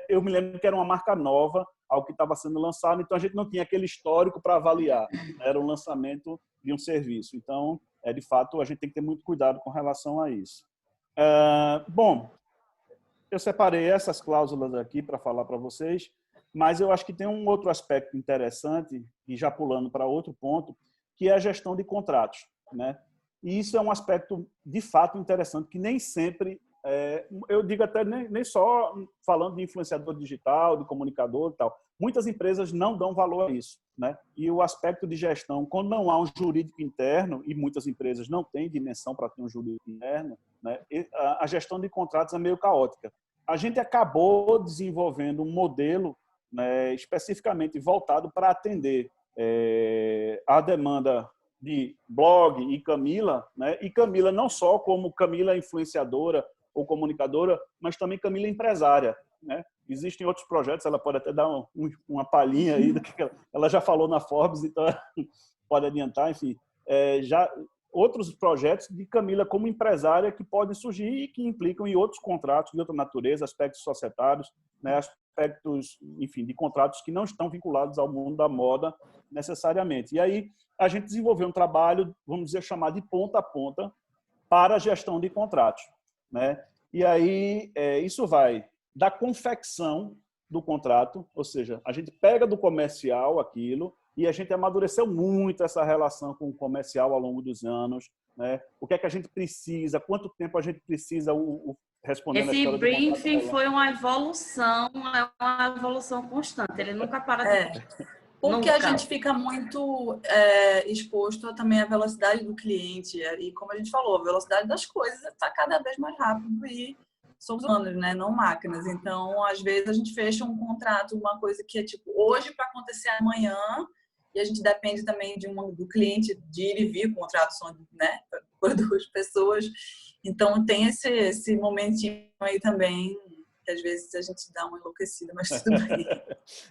Eu me lembro que era uma marca nova ao que estava sendo lançado, então a gente não tinha aquele histórico para avaliar. Era um lançamento de um serviço. Então, de fato, a gente tem que ter muito cuidado com relação a isso. Bom, eu separei essas cláusulas aqui para falar para vocês, mas eu acho que tem um outro aspecto interessante, e já pulando para outro ponto, que é a gestão de contratos, né? E isso é um aspecto, de fato, interessante, que nem sempre, eu digo até nem só falando de influenciador digital, de comunicador e tal, muitas empresas não dão valor a isso, né? E o aspecto de gestão, quando não há um jurídico interno, e muitas empresas não têm dimensão para ter um jurídico interno, né? A gestão de contratos é meio caótica. A gente acabou desenvolvendo um modelo, né, especificamente voltado para atender a demanda de Blog e Camila, né? E Camila não só como Camila influenciadora ou comunicadora, mas também Camila empresária, né? Existem outros projetos, ela pode até dar uma palhinha aí do que ela já falou na Forbes, então pode adiantar, enfim. Já outros projetos de Camila como empresária que podem surgir e que implicam em outros contratos de outra natureza, aspectos societários, né? Aspectos, enfim, de contratos que não estão vinculados ao mundo da moda necessariamente. E aí a gente desenvolveu um trabalho, vamos dizer, chamado de ponta a ponta para a gestão de contratos, né? E aí isso vai da confecção do contrato, ou seja, a gente pega do comercial aquilo e a gente amadureceu muito essa relação com o comercial ao longo dos anos, né? O que é que a gente precisa, quanto tempo a gente precisa respondendo esse briefing foi uma evolução constante, ele nunca para de... Porque a gente fica muito exposto também à velocidade do cliente e, como a gente falou, a velocidade das coisas está cada vez mais rápido e somos humanos, né? Não máquinas. Então, às vezes, a gente fecha um contrato, uma coisa que é tipo hoje para acontecer amanhã, e a gente depende também do cliente de ir e vir, contratos são, né, por duas pessoas. Então, tem esse momentinho aí também, que às vezes a gente dá uma enlouquecida, mas tudo bem.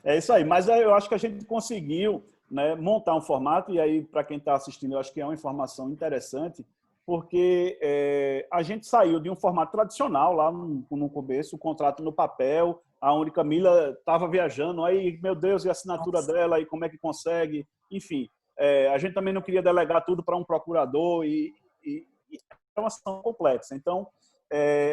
É isso aí. Mas eu acho que a gente conseguiu, né, montar um formato, e aí, para quem está assistindo, eu acho que é uma informação interessante, porque a gente saiu de um formato tradicional lá no começo, o contrato no papel, aonde Camila estava viajando, aí, meu Deus, e a assinatura dela, e como é que consegue? Enfim, a gente também não queria delegar tudo para um procurador, e é uma situação complexa. Então,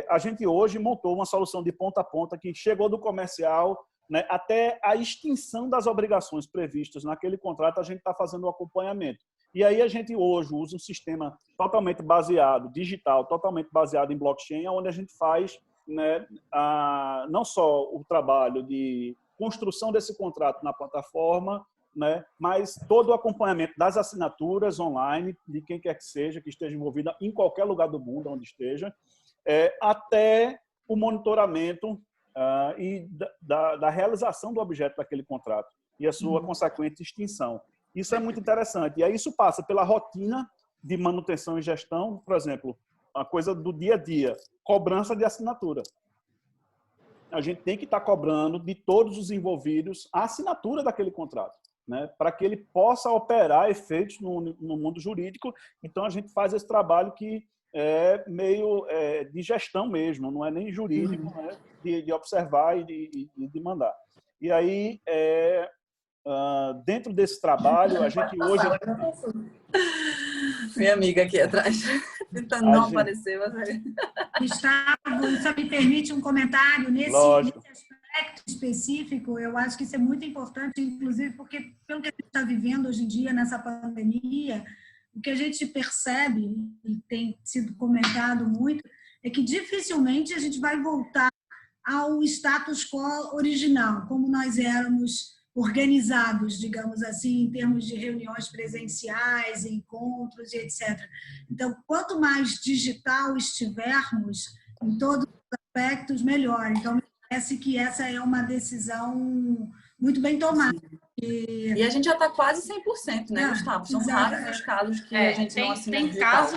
a gente hoje montou uma solução de ponta a ponta que chegou do comercial, né, até a extinção das obrigações previstas naquele contrato, a gente está fazendo o acompanhamento. E aí a gente hoje usa um sistema totalmente baseado, digital, totalmente baseado em blockchain, onde a gente faz, né, não só o trabalho de construção desse contrato na plataforma, né, mas todo o acompanhamento das assinaturas online, de quem quer que seja, que esteja envolvida em qualquer lugar do mundo, onde esteja, até o monitoramento e da realização do objeto daquele contrato e a sua consequente extinção. Isso é muito interessante. E aí isso passa pela rotina de manutenção e gestão, por exemplo, a coisa do dia a dia, cobrança de assinatura. A gente tem que estar cobrando de todos os envolvidos a assinatura daquele contrato, né, para que ele possa operar efeitos no mundo jurídico. Então, a gente faz esse trabalho que é meio de gestão mesmo, não é nem jurídico, né, de observar e de mandar. E aí, dentro desse trabalho, a gente hoje... Minha amiga aqui atrás, tentando não aparecer. Gustavo, só me permite um comentário nesse aspecto específico. Eu acho que isso é muito importante, inclusive porque, pelo que a gente está vivendo hoje em dia, nessa pandemia, o que a gente percebe, e tem sido comentado muito, é que dificilmente a gente vai voltar ao status quo original, como nós éramos organizados, digamos assim, em termos de reuniões presenciais, encontros e etc. Então, quanto mais digital estivermos em todos os aspectos, melhor. Então, me parece que essa é uma decisão muito bem tomada. E a gente já está quase 100%, né, Gustavo? São raros os casos que a gente não assina digital.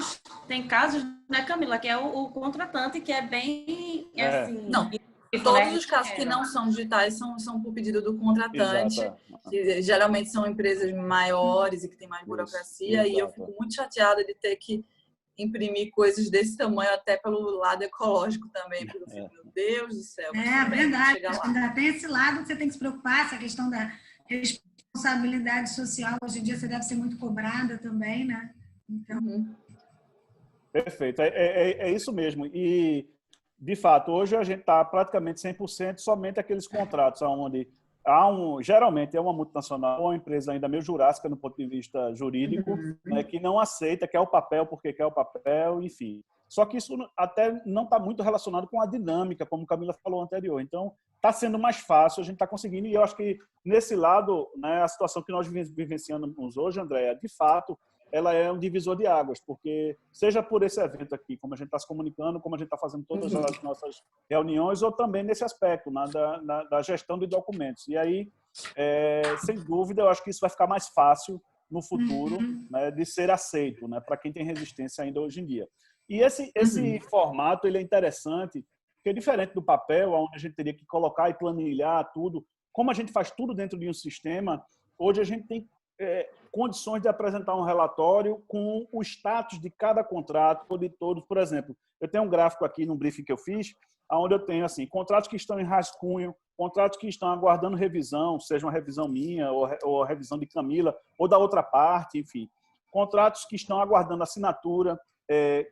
Tem casos, né, Camila, que é o contratante, que é bem, assim... Não, todos os casos que não são digitais são por pedido do contratante, que geralmente são empresas maiores e que têm mais burocracia, e eu fico muito chateada de ter que imprimir coisas desse tamanho, até pelo lado ecológico também, porque eu fico, meu Deus do céu. É verdade, ainda tem esse lado que você tem que se preocupar, essa questão da responsabilidade social, hoje em dia você deve ser muito cobrada também, né? Então... Perfeito, é isso mesmo. E, de fato, hoje a gente está praticamente 100%, somente aqueles contratos onde geralmente é uma multinacional ou uma empresa ainda meio jurássica no ponto de vista jurídico, né, que não aceita, quer o papel porque quer o papel, enfim. Só que isso até não está muito relacionado com a dinâmica, como a Camila falou anterior. Então, está sendo mais fácil, a gente está conseguindo, e eu acho que nesse lado, né, a situação que nós vivenciamos hoje, Andréa, de fato, ela é um divisor de águas, porque seja por esse evento aqui, como a gente está se comunicando, como a gente está fazendo todas as nossas reuniões, ou também nesse aspecto, né, da gestão de documentos. E aí, sem dúvida, eu acho que isso vai ficar mais fácil no futuro, né, de ser aceito, né, para quem tem resistência ainda hoje em dia. E esse formato ele é interessante, porque é diferente do papel, onde a gente teria que colocar e planilhar tudo. Como a gente faz tudo dentro de um sistema, hoje a gente tem condições de apresentar um relatório com o status de cada contrato ou de todos. Por exemplo, eu tenho um gráfico aqui no briefing que eu fiz, onde eu tenho assim, contratos que estão em rascunho, contratos que estão aguardando revisão, seja uma revisão minha ou a revisão de Camila ou da outra parte, enfim. Contratos que estão aguardando assinatura,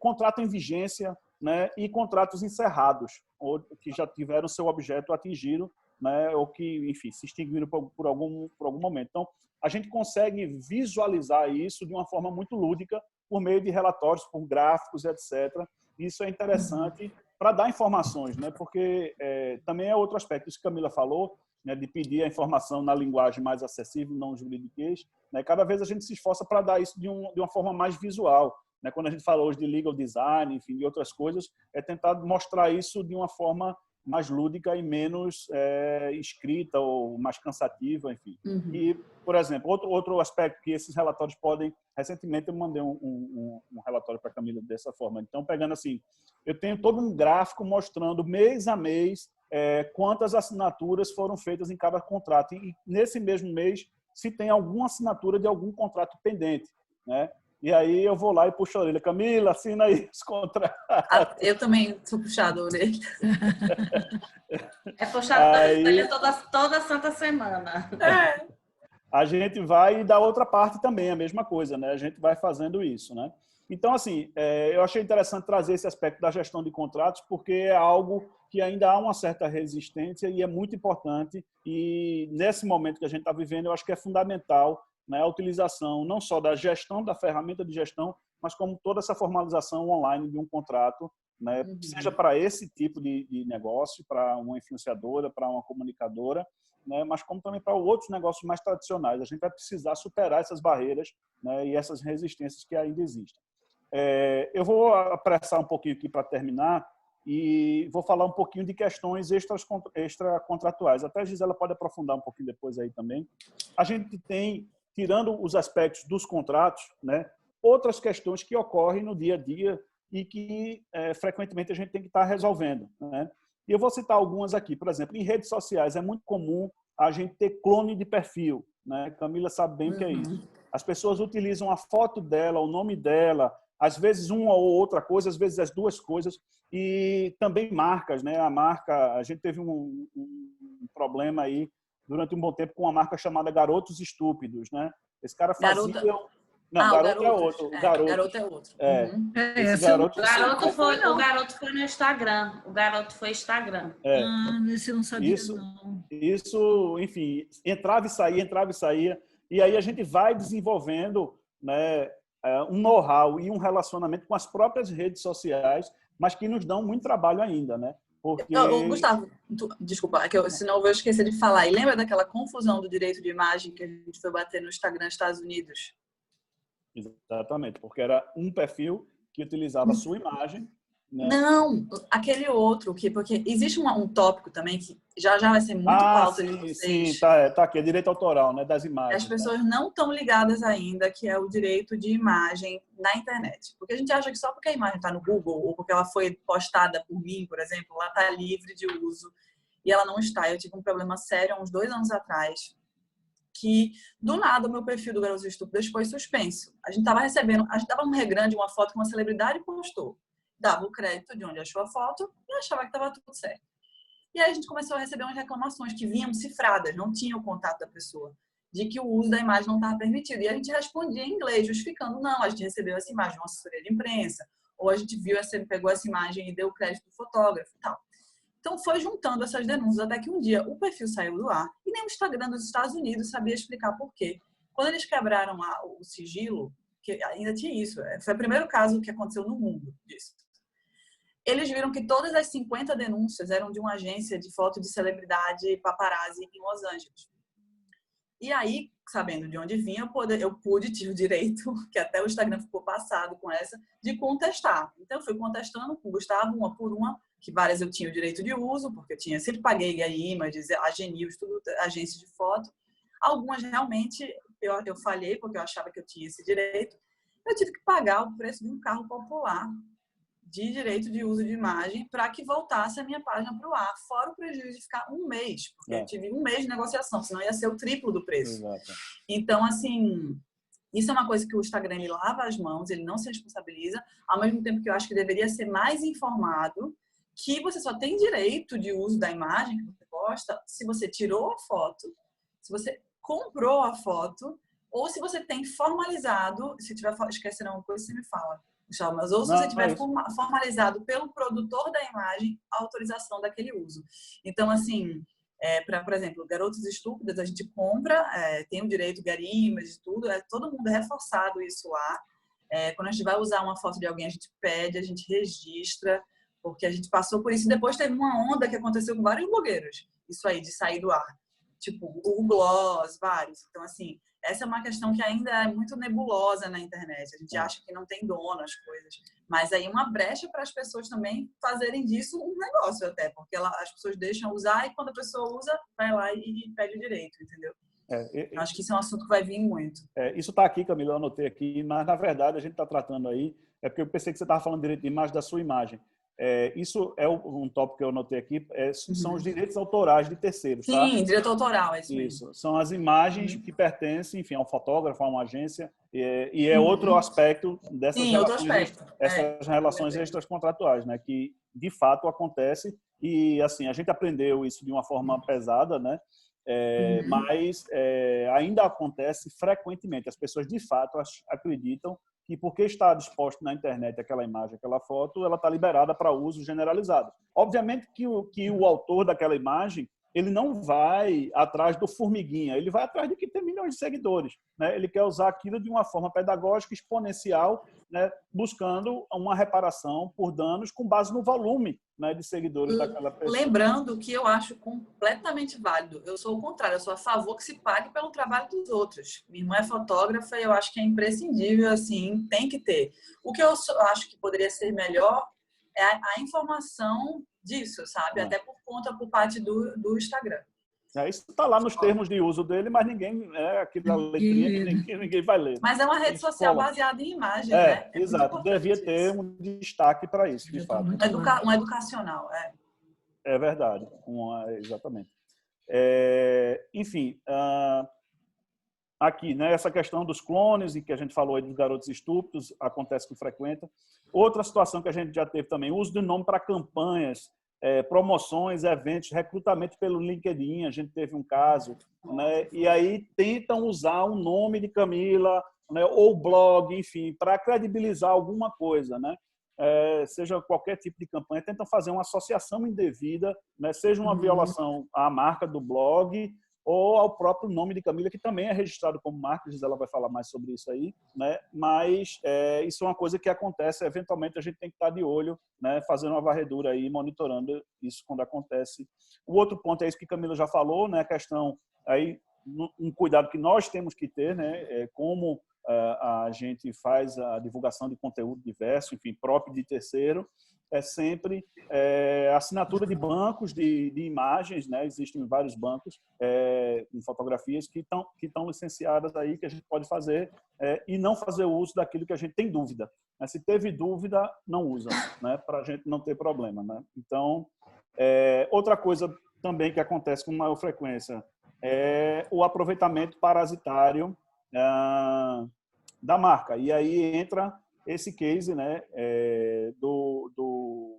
contrato em vigência, né, e contratos encerrados, ou que já tiveram seu objeto atingido, né, ou que, enfim, se extinguiram por algum momento. Então, a gente consegue visualizar isso de uma forma muito lúdica, por meio de relatórios, por gráficos, etc. Isso é interessante para dar informações, né? Porque também é outro aspecto, isso que a Camila falou, né, de pedir a informação na linguagem mais acessível, não juridiquês, né? Cada vez a gente se esforça para dar isso de uma forma mais visual, né? Quando a gente fala hoje de legal design, enfim, de outras coisas, é tentar mostrar isso de uma forma mais lúdica e menos escrita ou mais cansativa, enfim. E, por exemplo, outro aspecto que esses relatórios podem... Recentemente eu mandei um relatório para a Camila dessa forma. Então, pegando assim, eu tenho todo um gráfico mostrando mês a mês quantas assinaturas foram feitas em cada contrato. E nesse mesmo mês, se tem alguma assinatura de algum contrato pendente, né? E aí eu vou lá e puxo a orelha. Camila, assina aí os contratos. Eu também sou puxada a orelha. É puxada a orelha toda santa semana. A gente vai e da outra parte também, a mesma coisa, né? A gente vai fazendo isso, né? Então, assim, eu achei interessante trazer esse aspecto da gestão de contratos, porque é algo que ainda há uma certa resistência e é muito importante. E nesse momento que a gente está vivendo, eu acho que é fundamental, né, a utilização não só da gestão, da ferramenta de gestão, mas como toda essa formalização online de um contrato, né, seja para esse tipo de negócio, para uma influenciadora, para uma comunicadora, né, mas como também para outros negócios mais tradicionais. A gente vai precisar superar essas barreiras, né, e essas resistências que ainda existem. Eu vou apressar um pouquinho aqui para terminar e vou falar um pouquinho de questões extracontratuais. Até a Gisela pode aprofundar um pouquinho depois aí também. A gente tem, tirando os aspectos dos contratos, né, outras questões que ocorrem no dia a dia e que frequentemente a gente tem que estar resolvendo, né? E eu vou citar algumas aqui. Por exemplo, em redes sociais é muito comum a gente ter clone de perfil, né? Camila sabe bem o que é isso. As pessoas utilizam a foto dela, o nome dela, às vezes uma ou outra coisa, às vezes as duas coisas, e também marcas, né? A gente teve um problema aí durante um bom tempo com uma marca chamada Garotos Estúpidos, né? Esse cara fazia... Não, Garoto é outro. Garoto é outro. O garoto foi no Instagram. O garoto foi Instagram. Esse eu não sabia, Isso, enfim, entrava e saía. E aí a gente vai desenvolvendo, né, um know-how e um relacionamento com as próprias redes sociais, mas que nos dão muito trabalho ainda, né? Porque... Gustavo, desculpa, senão eu vou esquecer de falar. E lembra daquela confusão do direito de imagem que a gente foi bater no Instagram nos Estados Unidos? Exatamente, porque era um perfil que utilizava a sua imagem, né? Não, aquele outro, porque existe um tópico também que já vai ser muito pauta de vocês. Sim, tá aqui, é direito autoral, né, das imagens. As pessoas não estão ligadas ainda, que é o direito de imagem na internet. Porque a gente acha que só porque a imagem está no Google, ou porque ela foi postada por mim, por exemplo, ela está livre de uso, e ela não está. Eu tive um problema sério há uns 2 anos atrás, que do nada o meu perfil do Garotos Estúpidas foi suspenso. A gente estava um regrande uma foto que uma celebridade postou. Dava o crédito de onde achou a foto e achava que estava tudo certo. E aí a gente começou a receber umas reclamações que vinham cifradas, não tinha o contato da pessoa, de que o uso da imagem não estava permitido. E a gente respondia em inglês, justificando, não, a gente recebeu essa imagem de uma assessoria de imprensa, ou a gente pegou essa imagem e deu o crédito do fotógrafo e tal. Então foi juntando essas denúncias até que um dia o perfil saiu do ar e nem o Instagram dos Estados Unidos sabia explicar por quê. Quando eles quebraram o sigilo, que ainda tinha isso, foi o primeiro caso que aconteceu no mundo disso. Eles viram que todas as 50 denúncias eram de uma agência de foto de celebridade paparazzi em Los Angeles. E aí, sabendo de onde vinha, eu tive o direito, que até o Instagram ficou passado com essa, de contestar. Então, eu fui contestando com o Gustavo, uma por uma, que várias eu tinha o direito de uso, porque eu sempre paguei Images, Agenius, tudo, agências de foto. Algumas, realmente, eu falhei, porque eu achava que eu tinha esse direito. Eu tive que pagar o preço de um carro popular de direito de uso de imagem para que voltasse a minha página para o ar, fora o prejuízo de ficar um mês, porque eu tive um mês de negociação, senão ia ser o triplo do preço. Exato. Então, assim, isso é uma coisa que o Instagram ele lava as mãos, ele não se responsabiliza, ao mesmo tempo que eu acho que deveria ser mais informado que você só tem direito de uso da imagem que você posta se você tirou a foto, se você comprou a foto, ou se você tem formalizado, se tiver esquecendo alguma coisa, você me fala. Mas ou se você tiver formalizado pelo produtor da imagem a autorização daquele uso. Então, assim, por exemplo, Garotos Estúpidas, a gente compra, tem o direito Garimas e tudo, todo mundo é reforçado isso lá. Quando a gente vai usar uma foto de alguém, a gente pede, a gente registra, porque a gente passou por isso. E depois teve uma onda que aconteceu com vários blogueiros, isso aí, de sair do ar. Tipo, o Gloss, vários. Então, assim, essa é uma questão que ainda é muito nebulosa na internet. A gente acha que não tem dono as coisas. Mas aí uma brecha para as pessoas também fazerem disso um negócio até. Porque as pessoas deixam usar e quando a pessoa usa, vai lá e pede o direito, entendeu? Acho que isso é um assunto que vai vir muito. Isso está aqui, Camila, eu anotei aqui. Mas, na verdade, a gente está tratando aí... É porque eu pensei que você estava falando direito de imagem da sua imagem. Isso é um tópico que eu anotei aqui, são os direitos autorais de terceiros, tá? Sim, direito autoral, é isso mesmo. Isso, são as imagens que pertencem, enfim, a um fotógrafo, a uma agência, e é outro aspecto dessas relações extracontratuais, né? Que, de fato, acontece e, assim, a gente aprendeu isso de uma forma pesada, né? Mas ainda acontece frequentemente. As pessoas, de fato, acreditam que porque está disposto na internet aquela imagem, aquela foto, ela está liberada para uso generalizado. Obviamente que o autor daquela imagem, ele não vai atrás do formiguinha, ele vai atrás de quem tem milhões de seguidores, né? Ele quer usar aquilo de uma forma pedagógica, exponencial, né? Buscando uma reparação por danos com base no volume, né, de seguidores daquela pessoa. Lembrando que eu acho completamente válido. Eu sou o contrário, eu sou a favor que se pague pelo trabalho dos outros. Minha irmã é fotógrafa e eu acho que é imprescindível, assim, tem que ter. O que eu acho que poderia ser melhor é a informação disso, sabe? Até por parte do Instagram. Isso está lá nos termos de uso dele, mas ninguém aquela letrinha que ninguém vai ler. Mas é uma rede social baseada em imagens, né? Exato. Devia ter um destaque para isso, de fato. Um educacional, É verdade. Exatamente. Enfim, aqui, né, essa questão dos clones, e que a gente falou aí dos garotos estúpidos, acontece com frequência. Outra situação que a gente já teve também, o uso do nome para campanhas, promoções, eventos, recrutamento pelo LinkedIn, a gente teve um caso, né? E aí tentam usar o nome de Camila, né? Ou blog, enfim, para credibilizar alguma coisa, né? Seja qualquer tipo de campanha, tentam fazer uma associação indevida, né? Seja uma violação à marca do blog ou ao próprio nome de Camila, que também é registrado como marca. Gisela vai falar mais sobre isso aí, né? Mas isso é uma coisa que acontece, eventualmente a gente tem que estar de olho, né? Fazendo uma varredura aí, monitorando isso quando acontece. O outro ponto é isso que Camila já falou, né? A questão aí, um cuidado que nós temos que ter, né? Como a gente faz a divulgação de conteúdo diverso, enfim, próprio de terceiro, é sempre assinatura de bancos de imagens, né? Existem vários bancos com fotografias que estão licenciadas aí, que a gente pode fazer e não fazer uso daquilo que a gente tem dúvida. Se teve dúvida, não usa, né? Para a gente não ter problema, né? Então, outra coisa também que acontece com maior frequência é o aproveitamento parasitário da marca. E aí entra esse case, né, do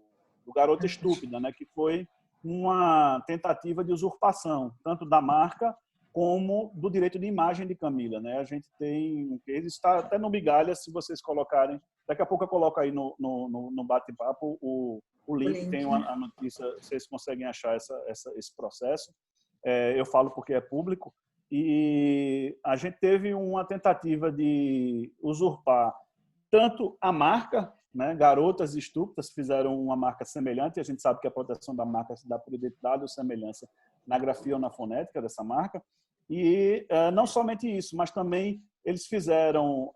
Garota Estúpida, né, que foi uma tentativa de usurpação, tanto da marca como do direito de imagem de Camila, né? A gente tem um case, está até no Migalha, se vocês colocarem, daqui a pouco eu coloco aí no bate-papo o link, tem a notícia, vocês conseguem achar esse processo. Eu falo porque é público, e a gente teve uma tentativa de usurpar tanto a marca, né? Garotas Estúpidas fizeram uma marca semelhante, e a gente sabe que a proteção da marca se dá por identidade ou semelhança na grafia ou na fonética dessa marca, e não somente isso, mas também eles fizeram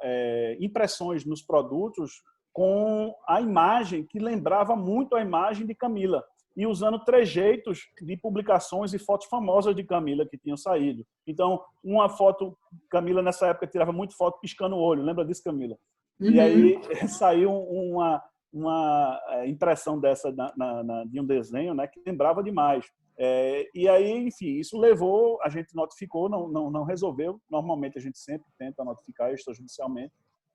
impressões nos produtos com a imagem que lembrava muito a imagem de Camila, e usando trejeitos de publicações e fotos famosas de Camila que tinham saído. Então, uma foto, Camila nessa época tirava muito foto piscando o olho, lembra disso, Camila? Uhum. E aí saiu uma impressão dessa de um desenho, né, que lembrava demais. E aí, enfim, isso levou, a gente notificou, não resolveu. Normalmente a gente sempre tenta notificar extrajudicialmente.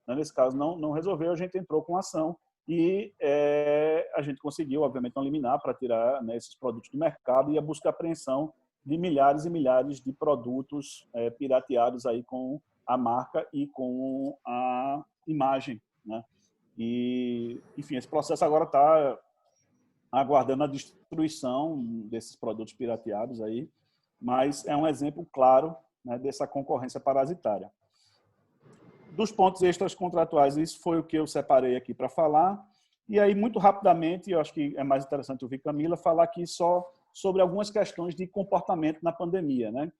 Nesse caso, não resolveu, a gente entrou com ação e a gente conseguiu, obviamente, não liminar para tirar, né, esses produtos do mercado e a busca e apreensão de milhares e milhares de produtos pirateados aí com a marca e com a imagem, né? E, enfim, esse processo agora está aguardando a destruição desses produtos pirateados aí, mas é um exemplo claro, né, dessa concorrência parasitária. Dos pontos extras contratuais, isso foi o que eu separei aqui para falar. E aí, muito rapidamente, eu acho que é mais interessante ouvir Camila falar aqui só sobre algumas questões de comportamento na pandemia, né?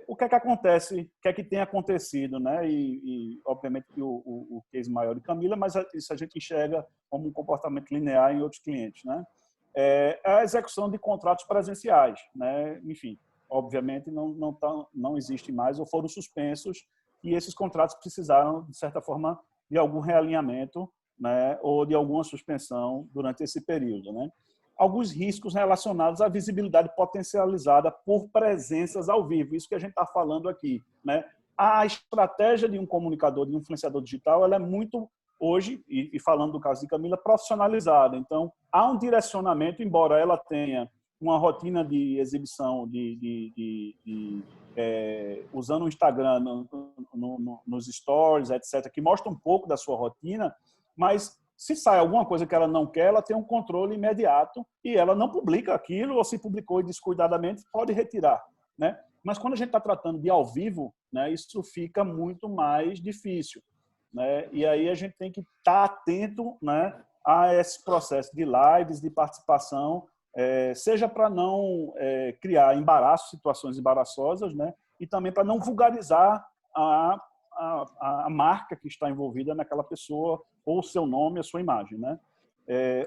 O que é que acontece, o que é que tem acontecido, né? E obviamente, o case maior de Camila, mas isso a gente enxerga como um comportamento linear em outros clientes, né? A execução de contratos presenciais, né? Enfim, obviamente, não existe mais ou foram suspensos, e esses contratos precisaram, de certa forma, de algum realinhamento, né, ou de alguma suspensão durante esse período, né? Alguns riscos relacionados à visibilidade potencializada por presenças ao vivo, isso que a gente está falando aqui, né? A estratégia de um comunicador, de um influenciador digital, ela é muito, hoje, e falando do caso de Camila, profissionalizada. Então, há um direcionamento, embora ela tenha uma rotina de exibição usando o Instagram nos stories, etc., que mostra um pouco da sua rotina, mas se sai alguma coisa que ela não quer, ela tem um controle imediato e ela não publica aquilo, ou se publicou descuidadamente, pode retirar, né? Mas quando a gente está tratando de ao vivo, né, isso fica muito mais difícil, né? E aí a gente tem que estar atento, né, a esse processo de lives, de participação, seja para não criar embaraço, situações embaraçosas, né? E também para não vulgarizar a marca que está envolvida naquela pessoa, ou o seu nome, a sua imagem, né?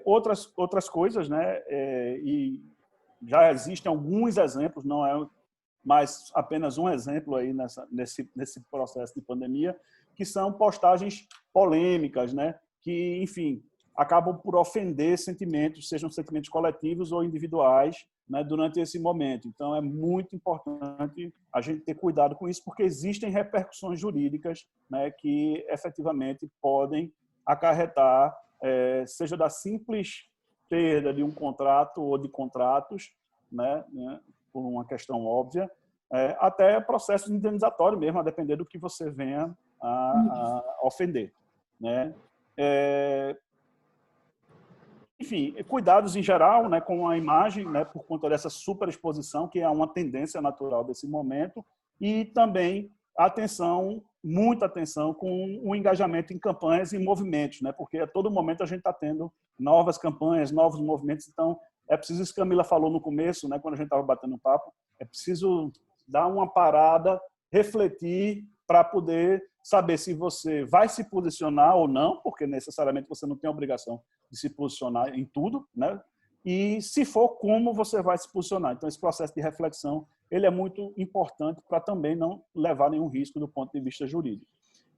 Outras coisas, né? E já existem alguns exemplos, não é mais apenas um exemplo aí nesse processo de pandemia, que são postagens polêmicas, né? Que, enfim, acabam por ofender sentimentos, sejam sentimentos coletivos ou individuais, né, durante esse momento. Então, é muito importante a gente ter cuidado com isso, porque existem repercussões jurídicas, né, que efetivamente podem acarretar, seja da simples perda de um contrato ou de contratos, né, por uma questão óbvia, até processos indenizatórios mesmo, a depender do que você venha a ofender, né? Enfim, cuidados em geral, né, com a imagem, né, por conta dessa superexposição, que é uma tendência natural desse momento, e também atenção, muita atenção com o engajamento em campanhas e movimentos, né, porque a todo momento a gente está tendo novas campanhas, novos movimentos, então é preciso, isso que a Camila falou no começo, né, quando a gente estava batendo um papo, é preciso dar uma parada, refletir para poder saber se você vai se posicionar ou não, porque necessariamente você não tem a obrigação de se posicionar em tudo, né? E se for, como você vai se posicionar. Então, esse processo de reflexão, ele é muito importante para também não levar nenhum risco do ponto de vista jurídico.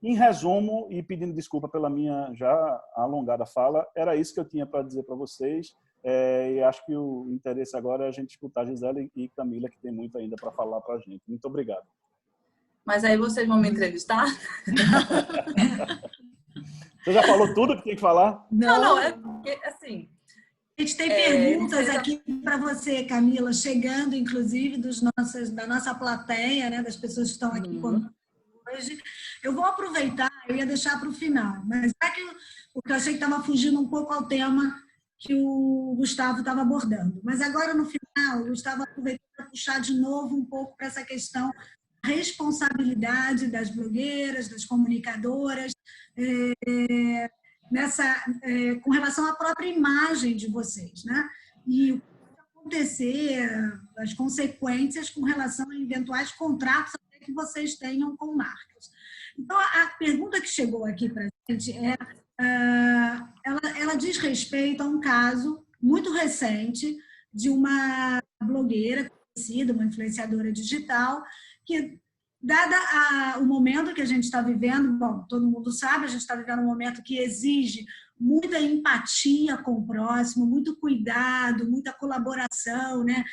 Em resumo, e pedindo desculpa pela minha já alongada fala, era isso que eu tinha para dizer para vocês. E acho que o interesse agora é a gente escutar a Gisela e Camila, que tem muito ainda para falar para a gente. Muito obrigado. Mas aí vocês vão me entrevistar? Você já falou tudo que tem que falar? Não, é porque, assim... A gente tem perguntas aqui para você, Camila, chegando, inclusive, da nossa plateia, né, das pessoas que estão aqui conosco hoje. Eu vou aproveitar, eu ia deixar para o final, mas é que eu achei que estava fugindo um pouco ao tema que o Gustavo estava abordando. Mas agora, no final, o Gustavo aproveitou para puxar de novo um pouco para essa questão da responsabilidade das blogueiras, das comunicadoras, com relação à própria imagem de vocês, né? E o que vai acontecer, as consequências com relação a eventuais contratos que vocês tenham com marcas. Então, a pergunta que chegou aqui para a gente ela diz respeito a um caso muito recente de uma blogueira conhecida, uma influenciadora digital, que, dada o momento que a gente está vivendo, bom, todo mundo sabe, a gente está vivendo um momento que exige muita empatia com o próximo, muito cuidado, muita colaboração, né?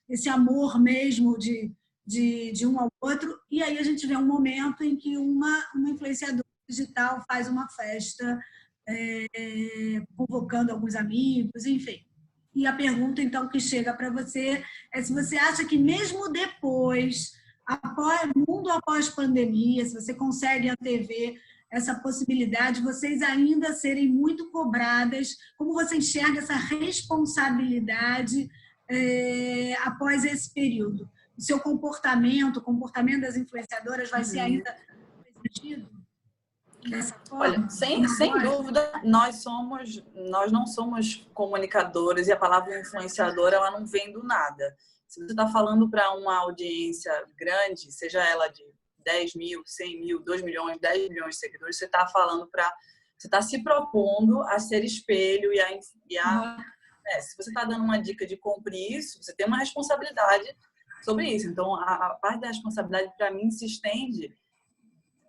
Esse amor mesmo de um ao outro. E aí a gente vê um momento em que uma influenciadora digital faz uma festa, convocando alguns amigos, enfim. E a pergunta, então, que chega para você é se você acha que mesmo depois, mundo após pandemia, se você consegue antever essa possibilidade, vocês ainda serem muito cobradas, como você enxerga essa responsabilidade após esse período? O seu comportamento, o comportamento das influenciadoras vai ser ainda exigido dessa forma? Olha, sem dúvida, nós não somos comunicadoras e a palavra influenciadora, ela não vem do nada. Se você está falando para uma audiência grande, seja ela de 10 mil, 100 mil, 2 milhões, 10 milhões de seguidores, você está falando você está se propondo a ser espelho se você está dando uma dica de compre isso, você tem uma responsabilidade sobre isso. Então, a parte da responsabilidade, para mim, se estende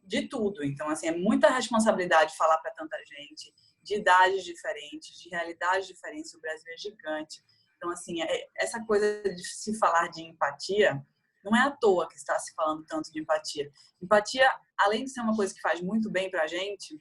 de tudo. Então, assim, é muita responsabilidade falar para tanta gente, de idades diferentes, de realidades diferentes. O Brasil é gigante. Então, assim, essa coisa de se falar de empatia, não é à toa que está se falando tanto de empatia. Empatia, além de ser uma coisa que faz muito bem para a gente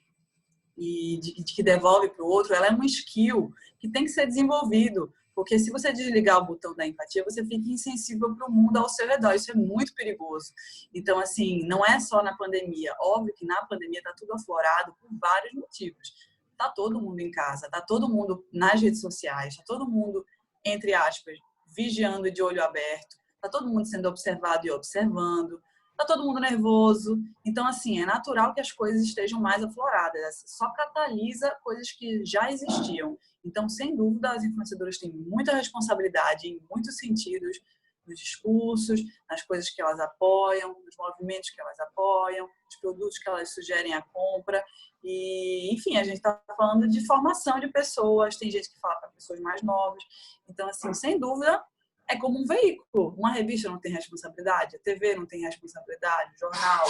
e que devolve para o outro, ela é um skill que tem que ser desenvolvido. Porque se você desligar o botão da empatia, você fica insensível para o mundo ao seu redor. Isso é muito perigoso. Então, assim, não é só na pandemia. Óbvio que na pandemia está tudo aflorado por vários motivos. Está todo mundo em casa, está todo mundo nas redes sociais, está todo mundo, entre aspas, vigiando de olho aberto, está todo mundo sendo observado e observando, está todo mundo nervoso. Então, assim, é natural que as coisas estejam mais afloradas. Só catalisa coisas que já existiam. Então, sem dúvida, as influenciadoras têm muita responsabilidade em muitos sentidos, nos discursos, nas coisas que elas apoiam, nos movimentos que elas apoiam, nos produtos que elas sugerem a compra. E, enfim, a gente está falando de formação de pessoas, tem gente que fala para pessoas mais novas. Então, assim, sem dúvida, é como um veículo. Uma revista não tem responsabilidade, a TV não tem responsabilidade, o jornal.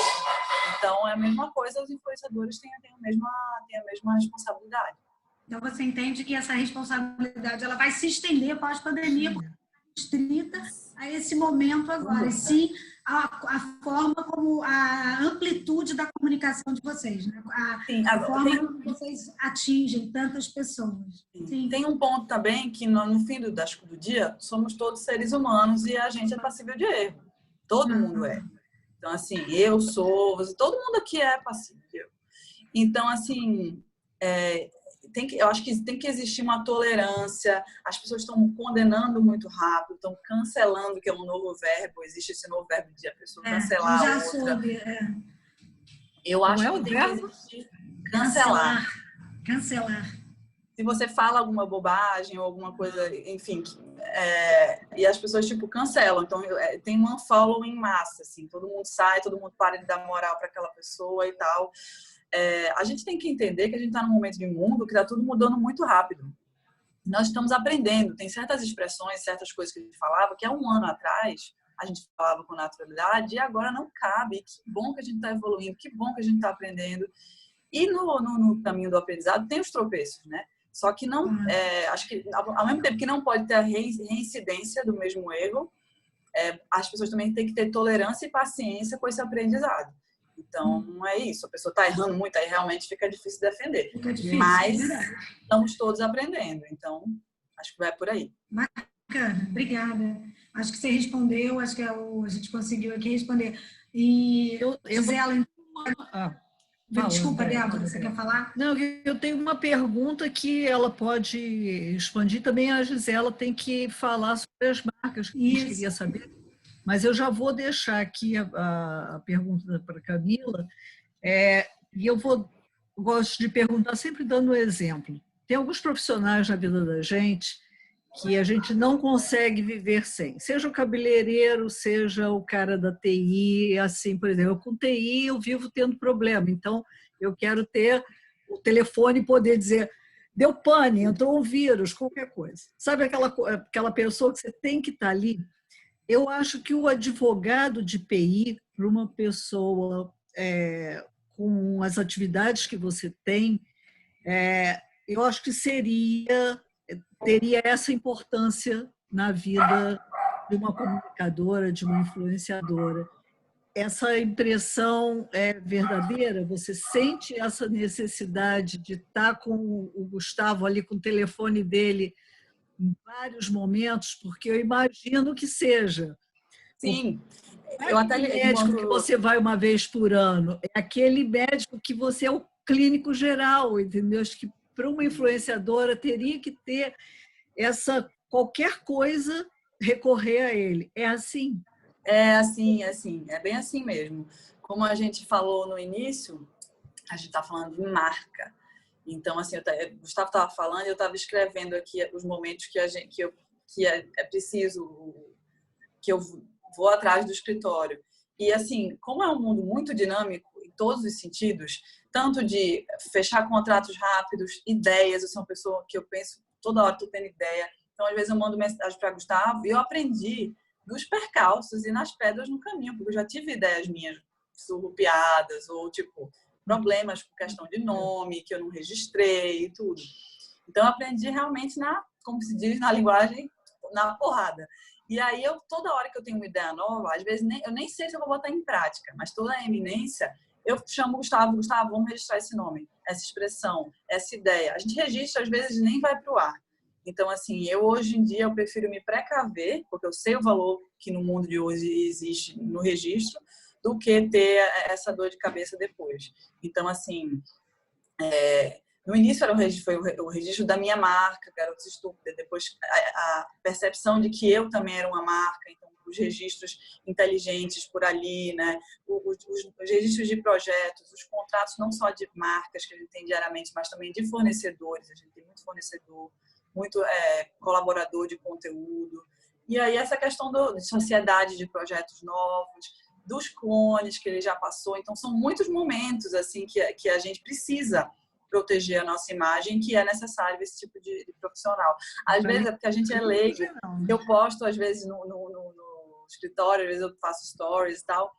Então, é a mesma coisa, os influenciadores têm a mesma responsabilidade. Então, você entende que essa responsabilidade ela vai se estender após a pandemia, porque restrita a esse momento agora. E sim, a forma como a amplitude da comunicação de vocês, né? A forma como vocês atingem tantas pessoas. Sim. Tem um ponto também que no fim do dia somos todos seres humanos e a gente é passível de erro. Todo mundo é. Então, assim, eu sou, todo mundo aqui é passível de erro. Então, assim, eu acho que tem que existir uma tolerância. As pessoas estão condenando muito rápido, estão cancelando, que é um novo verbo. Existe esse novo verbo de a pessoa cancelar a outra. Soube, Eu acho que tem que existir cancelar. Cancelar. se você fala alguma bobagem ou alguma coisa, enfim, e as pessoas, tipo, cancelam. Então, tem um unfollow em massa, assim. Todo mundo sai, todo mundo para de dar moral para aquela pessoa e tal. A gente tem que entender que a gente está num momento de mundo que está tudo mudando muito rápido. Nós estamos aprendendo. Tem certas expressões, certas coisas que a gente falava que há um ano atrás a gente falava com naturalidade e agora não cabe. Que bom que a gente está evoluindo, que bom que a gente está aprendendo. E no caminho do aprendizado tem os tropeços, né? Só que não, acho que ao mesmo tempo que não pode ter a reincidência do mesmo erro, as pessoas também têm que ter tolerância e paciência com esse aprendizado. Então, não é isso. A pessoa está errando muito, aí realmente fica difícil defender. Fica difícil, mas estamos todos aprendendo. Então, acho que vai por aí. Bacana, obrigada. Acho que você respondeu, acho que a gente conseguiu aqui responder. E, Gisela, desculpa, Débora, você quer falar? Não, eu tenho uma pergunta que ela pode expandir. Também a Gisela tem que falar sobre as marcas que a gente queria saber. Mas eu já vou deixar aqui a pergunta para a Camila. E eu gosto de perguntar sempre dando um exemplo. Tem alguns profissionais na vida da gente que a gente não consegue viver sem. Seja o cabeleireiro, seja o cara da TI, assim, por exemplo, com TI eu vivo tendo problema, então eu quero ter o telefone e poder dizer, deu pane, entrou um vírus, qualquer coisa. Sabe aquela pessoa que você tem que estar ali? Eu acho que o advogado de PI, para uma pessoa com as atividades que você tem, eu acho que teria essa importância na vida de uma comunicadora, de uma influenciadora. Essa impressão é verdadeira? Você sente essa necessidade de estar com o Gustavo ali, com o telefone dele, em vários momentos? Porque eu imagino que seja. Sim. Eu até médico que você vai uma vez por ano, é aquele médico que você é o clínico geral, entendeu? Acho que para uma influenciadora teria que ter qualquer coisa recorrer a ele. É assim? É assim, é bem assim mesmo. Como a gente falou no início, a gente está falando de marca. Então, assim, o Gustavo estava falando e eu estava escrevendo aqui os momentos que é preciso, que eu vou atrás do escritório. E, assim, como é um mundo muito dinâmico em todos os sentidos, tanto de fechar contratos rápidos, ideias, eu sou uma pessoa que eu penso, toda hora estou tendo ideia. Então, às vezes eu mando mensagem para Gustavo e eu aprendi nos percalços e nas pedras no caminho, porque eu já tive ideias minhas surrupiadas ou, tipo, problemas com questão de nome, que eu não registrei e tudo. Então, eu aprendi realmente como se diz na linguagem, na porrada. E aí, toda hora que eu tenho uma ideia nova, às vezes eu nem sei se eu vou botar em prática, mas toda a eminência, eu chamo o Gustavo, vamos registrar esse nome, essa expressão, essa ideia. A gente registra, às vezes nem vai para o ar. Então, assim, hoje em dia eu prefiro me precaver, porque eu sei o valor que no mundo de hoje existe no registro, do que ter essa dor de cabeça depois. Então, assim, no início foi o registro da minha marca, Garotos Estúpidas, depois a percepção de que eu também era uma marca, então os registros inteligentes por ali, né? Os registros de projetos, os contratos não só de marcas que a gente tem diariamente, mas também de fornecedores, a gente tem muito fornecedor, muito colaborador de conteúdo. E aí essa questão de sociedade de projetos novos, dos clones que ele já passou. Então, são muitos momentos assim que a gente precisa proteger a nossa imagem, que é necessário esse tipo de profissional. Às vezes é porque a gente é leigo. Eu posto, às vezes, no escritório, às vezes eu faço stories e tal,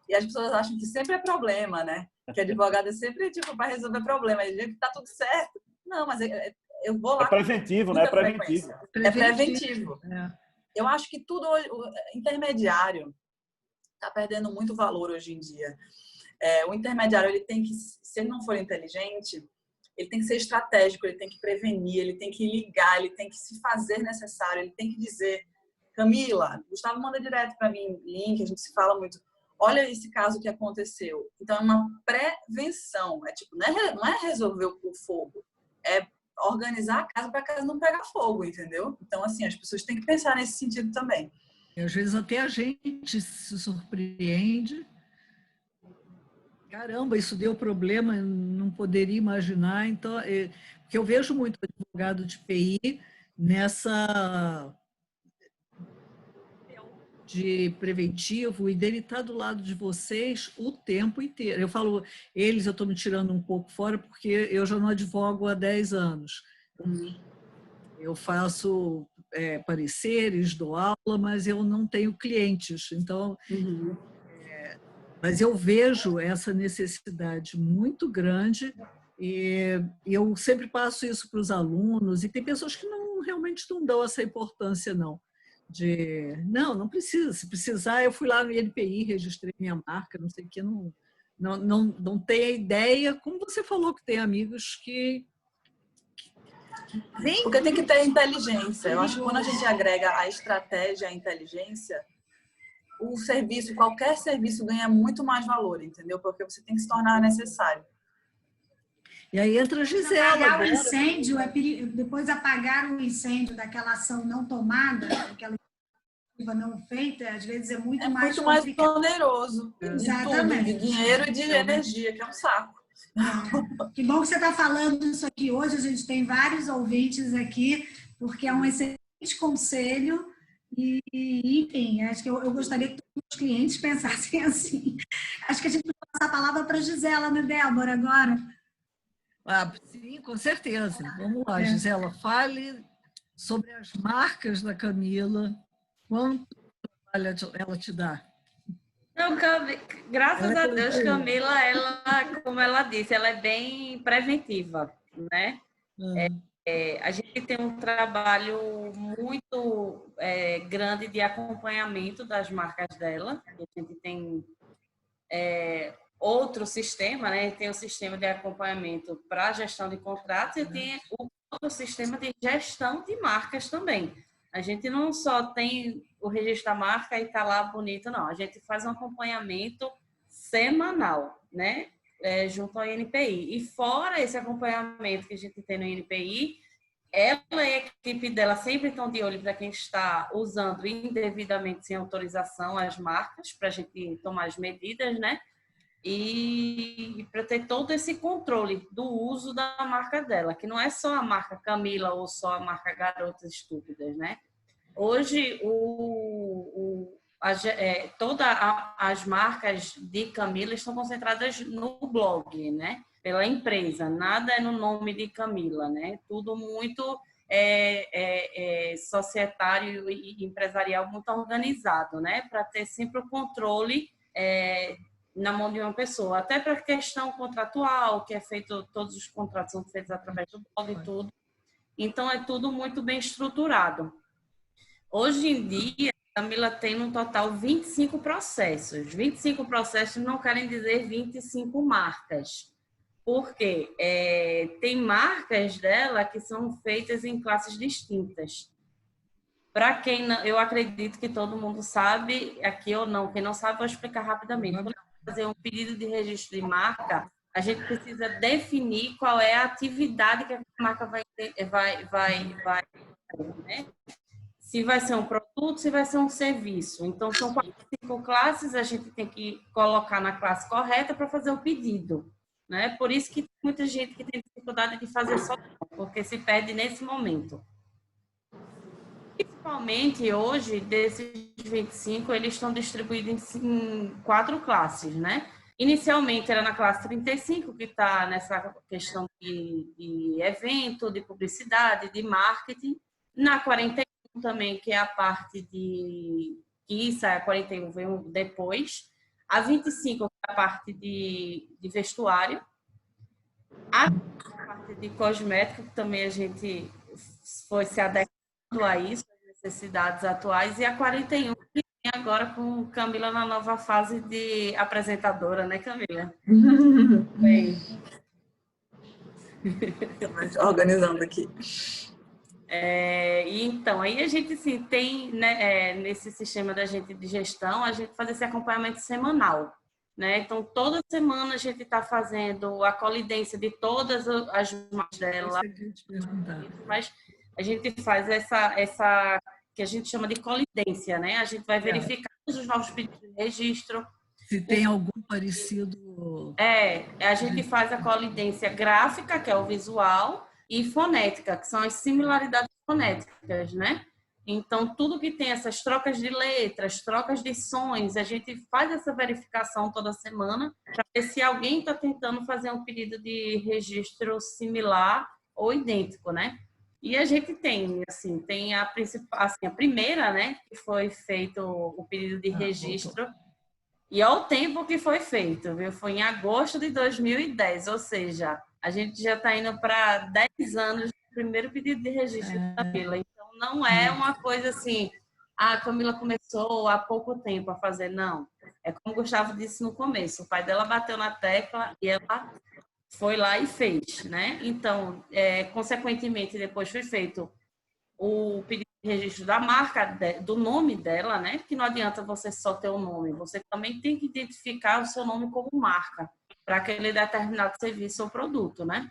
e as pessoas acham que sempre é problema, né? Que advogado é sempre, tipo, para resolver problema. Ele diz que tá tudo certo. Não, mas eu vou lá... É preventivo, né? É preventivo. É preventivo. Eu acho que tudo intermediário está perdendo muito valor hoje em dia. O intermediário, ele tem que, se ele não for inteligente, ele tem que ser estratégico, ele tem que prevenir, ele tem que ligar, ele tem que se fazer necessário, ele tem que dizer, Camila, Gustavo manda direto para mim link, a gente se fala muito, olha esse caso que aconteceu. Então, é uma prevenção, não é resolver o fogo, é organizar a casa para a casa não pegar fogo, entendeu? Então, assim, as pessoas têm que pensar nesse sentido também. E às vezes até a gente se surpreende. Caramba, isso deu problema, não poderia imaginar. Então, porque eu vejo muito advogado de PI nessa de preventivo e dele está do lado de vocês o tempo inteiro. Eu falo eles, eu estou me tirando um pouco fora porque eu já não advogo há 10 anos. Eu faço pareceres, dou aula, mas eu não tenho clientes. Então, mas eu vejo essa necessidade muito grande e eu sempre passo isso para os alunos e tem pessoas que realmente não dão essa importância, não. Não precisa. Se precisar, eu fui lá no INPI, registrei minha marca, não sei o que, não tem a ideia. Como você falou que tem amigos que porque tem que ter inteligência. Eu acho que quando a gente agrega a estratégia, a inteligência, o serviço, qualquer serviço ganha muito mais valor, entendeu? Porque você tem que se tornar necessário. E aí entra a Gisela. Apagar o incêndio, depois apagar o incêndio daquela ação não tomada, aquela não feita, às vezes é muito mais oneroso. Exatamente. De dinheiro e de energia, que é um saco. Que bom que você está falando isso aqui hoje. A gente tem vários ouvintes aqui, porque é um excelente conselho. E, enfim, acho que eu gostaria que todos os clientes pensassem assim. Acho que a gente pode passar a palavra para a Gisela, né, Débora, agora? Sim, com certeza. Vamos lá, Gisela, fale sobre as marcas da Camila. Quanto trabalho ela te dá? Não, graças a Deus, Camila, como ela disse, ela é bem preventiva, né? A gente tem um trabalho muito grande de acompanhamento das marcas dela. A gente tem outro sistema, né? Tem o sistema de acompanhamento para gestão de contratos e tem o outro sistema de gestão de marcas também. A gente não só tem o registro da marca e está lá bonito, não. A gente faz um acompanhamento semanal, né? Junto ao INPI. E fora esse acompanhamento que a gente tem no INPI, ela e a equipe dela sempre estão de olho para quem está usando indevidamente, sem autorização, as marcas, para a gente tomar as medidas, né? E para ter todo esse controle do uso da marca dela, que não é só a marca Camila ou só a marca Garotas Estúpidas, né? Hoje, todas as marcas de Camila estão concentradas no blog, né? Pela empresa, nada é no nome de Camila, né? Tudo muito societário e empresarial, muito organizado, né? Para ter sempre o controle na mão de uma pessoa, até para a questão contratual, que é feito, todos os contratos são feitos através do blog e tudo. Então, é tudo muito bem estruturado. Hoje em dia, a Camila tem no total 25 processos. 25 processos não querem dizer 25 marcas. Porque tem marcas dela que são feitas em classes distintas. Para quem não, eu acredito que todo mundo sabe, aqui ou não, quem não sabe, vou explicar rapidamente. Quando fazer um pedido de registro de marca, a gente precisa definir qual é a atividade que a marca vai né? Se vai ser um produto, se vai ser um serviço. Então, são 5 classes, a gente tem que colocar na classe correta para fazer o pedido, né? Por isso que tem muita gente que tem dificuldade de fazer só, porque se perde nesse momento. Principalmente hoje, desses 25, eles estão distribuídos em 4 classes, né? Inicialmente era na classe 35, que está nessa questão de evento, de publicidade, de marketing. Na 41 também, que é a parte de... que isso, a 41 veio depois. A 25, que é a parte de vestuário. A parte de cosmético, que também a gente foi se adequando a isso, as necessidades atuais. E a 41, que tem agora com Camila na nova fase de apresentadora, né, Camila? Bem. Organizando aqui. E então, aí a gente sim, tem, né, nesse sistema da gente de gestão, a gente faz esse acompanhamento semanal, né? Então, toda semana a gente está fazendo a colidência de todas as marcas dela, mas a gente faz essa que a gente chama de colidência, né? A gente vai verificar os novos pedidos de registro, Se tem algum parecido. A gente faz a colidência gráfica, que é o visual, e fonética, que são as similaridades fonéticas, né? Então, tudo que tem essas trocas de letras, trocas de sons, a gente faz essa verificação toda semana para ver se alguém está tentando fazer um pedido de registro similar ou idêntico, né? E a gente tem, assim, tem a principal, assim, a primeira, né, que foi feito o pedido de registro. E olha o tempo que foi feito, viu? Foi em agosto de 2010, ou seja, a gente já está indo para 10 anos do primeiro pedido de registro da Camila. Então, não é uma coisa assim, a Camila começou há pouco tempo a fazer, não. É como o Gustavo disse no começo, o pai dela bateu na tecla e ela foi lá e fez, né? Então, consequentemente, depois foi feito o pedido de registro da marca, do nome dela, né? Que não adianta você só ter o nome, você também tem que identificar o seu nome como marca para aquele determinado serviço ou produto, né?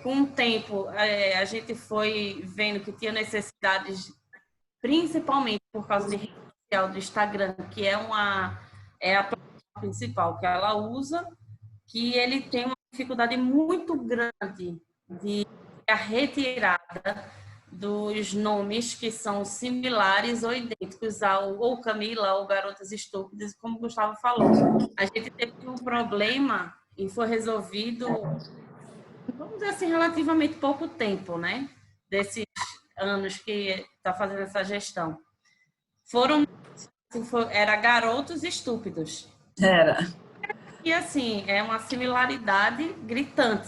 Com o tempo, a gente foi vendo que tinha necessidades, principalmente por causa de rede social do Instagram, que é a plataforma principal que ela usa, que ele tem uma dificuldade muito grande de a retirada dos nomes que são similares ou idênticos ao ou Camila ou Garotas Estúpidas, como o Gustavo falou. A gente teve um problema e foi resolvido, vamos dizer assim, relativamente pouco tempo, né? Desses anos que está fazendo essa gestão. Era Garotos Estúpidos. Era. E assim, é uma similaridade gritante.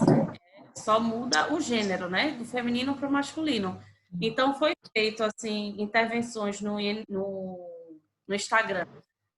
Só muda o gênero, né? Do feminino para o masculino. Então, foi feito, assim, intervenções no Instagram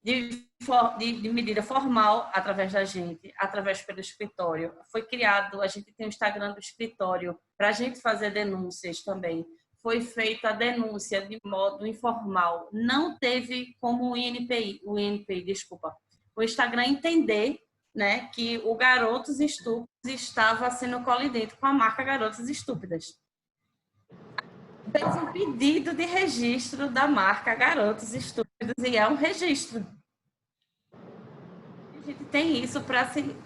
de medida formal, através da gente, através pelo escritório. Foi criado, a gente tem o Instagram do escritório para a gente fazer denúncias também. Foi feita a denúncia de modo informal. Não teve como o INPI, desculpa, o Instagram entender, né, que o Garotos Estúpidos estava sendo colidente com a marca Garotas Estúpidas. Fez um pedido de registro da marca Garotos Estúpidos e é um registro. A gente tem isso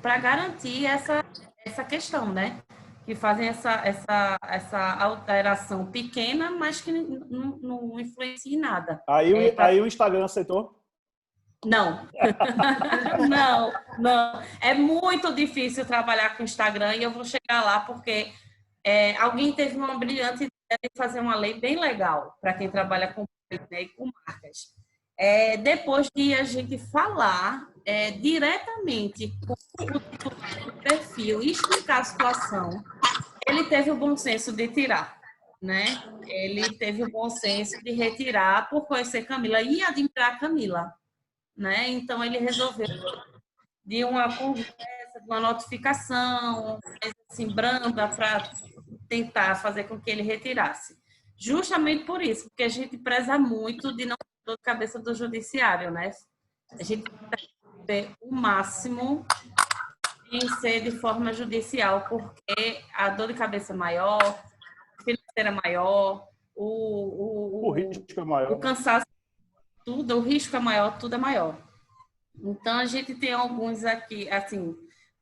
para garantir essa questão, né? Que fazem essa alteração pequena, mas que não influencia em nada. Aí o Instagram aceitou? Não. Não. É muito difícil trabalhar com Instagram e eu vou chegar lá porque alguém teve uma brilhante ideia de fazer uma lei bem legal para quem trabalha com, né, com marcas. Depois de a gente falar diretamente com o perfil e explicar a situação, ele teve o bom senso de tirar, né? Ele teve o bom senso de retirar por conhecer Camila e admirar Camila. Né? Então, ele resolveu de uma conversa, de uma notificação, assim, branda, para tentar fazer com que ele retirasse. Justamente por isso, porque a gente preza muito de não ter dor de cabeça do judiciário, né? A gente tem o máximo em ser de forma judicial, porque a dor de cabeça é maior, a financeira é maior, o risco é maior. O cansaço, tudo, o risco é maior, tudo é maior. Então, a gente tem alguns aqui, assim,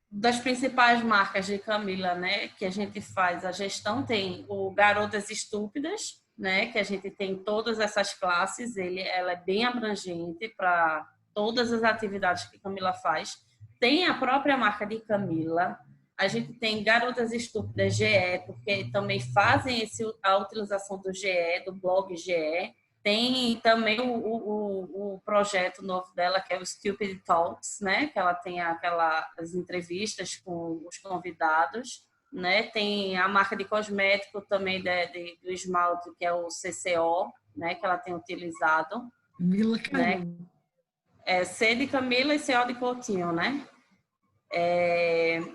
das principais marcas de Camila, né, que a gente faz a gestão, tem o Garotas Estúpidas, né, que a gente tem todas essas classes, ela é bem abrangente para todas as atividades que Camila faz. Tem a própria marca de Camila, a gente tem Garotas Estúpidas GE, porque também fazem a utilização do GE, do blog GE. Tem também o projeto novo dela, que é o Stupid Talks, né? Que ela tem as entrevistas com os convidados, né? Tem a marca de cosmético também do esmalte, que é o CCO, né? Que ela tem utilizado. Camila Carinho. Né? C de Camila e CO de Coutinho, né?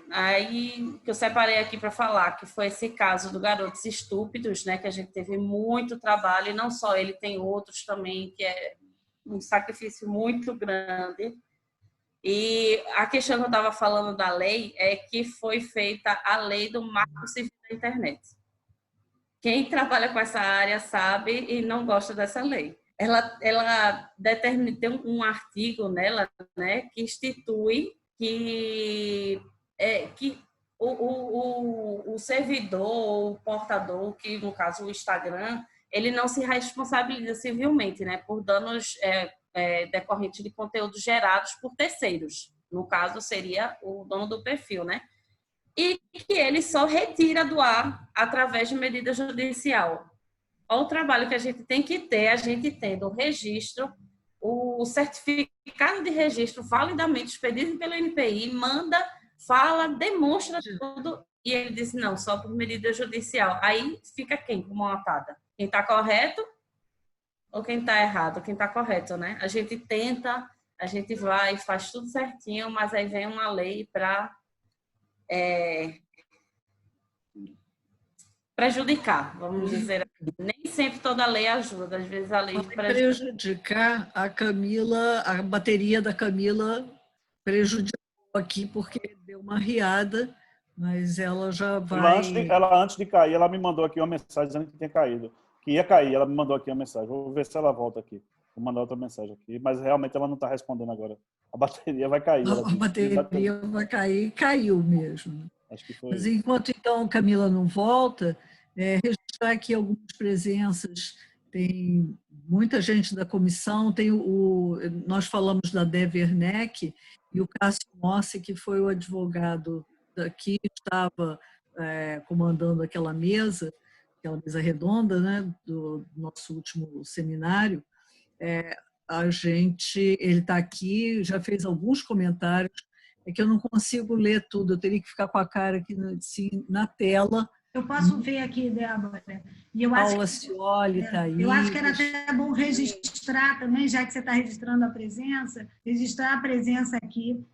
Aí que eu separei aqui para falar que foi esse caso do Garotos Estúpidos, né, que a gente teve muito trabalho, e não só ele, tem outros também, que é um sacrifício muito grande. E a questão que eu estava falando da lei é que foi feita a lei do Marco Civil da Internet. Quem trabalha com essa área sabe e não gosta dessa lei. ela determina, tem um artigo nela, né, que institui que o servidor, o portador, que no caso o Instagram, ele não se responsabiliza civilmente, né, por danos decorrentes de conteúdos gerados por terceiros. No caso, seria o dono do perfil, né? E que ele só retira do ar através de medida judicial. Olha o trabalho que a gente tem que ter, a gente tendo o registro, o certificado de registro validamente expedido pelo NPI, manda, fala, demonstra tudo, e ele diz, não, só por medida judicial. Aí fica quem com mão atada? Quem está correto ou quem está errado? Quem está correto, né? A gente tenta, a gente vai, faz tudo certinho, mas aí vem uma lei para prejudicar, vamos dizer assim. Nem sempre toda lei ajuda, às vezes a lei prejudicar a Camila, a bateria da Camila prejudicou aqui porque deu uma riada, mas ela já vai... Ela antes de cair, ela me mandou aqui uma mensagem dizendo que tinha caído. Que ia cair, ela me mandou aqui uma mensagem. Vou ver se ela volta aqui. Vou mandar outra mensagem aqui, mas realmente ela não está respondendo agora. A bateria vai cair. A bateria vai cair, caiu mesmo. Acho que foi. Mas enquanto então Camila não volta, registrar aqui algumas presenças. Tem muita gente da comissão, nós falamos da Dé Werneck e o Cássio Mossi, que foi o advogado daqui, estava comandando aquela mesa redonda, né, do nosso último seminário. Ele está aqui, já fez alguns comentários, é que eu não consigo ler tudo, eu teria que ficar com a cara aqui assim, na tela. Eu posso ver aqui, Débora. E eu Paula Scioli está aí. Eu acho que era até bom registrar também, já que você está registrando a presença, registrar a presença aqui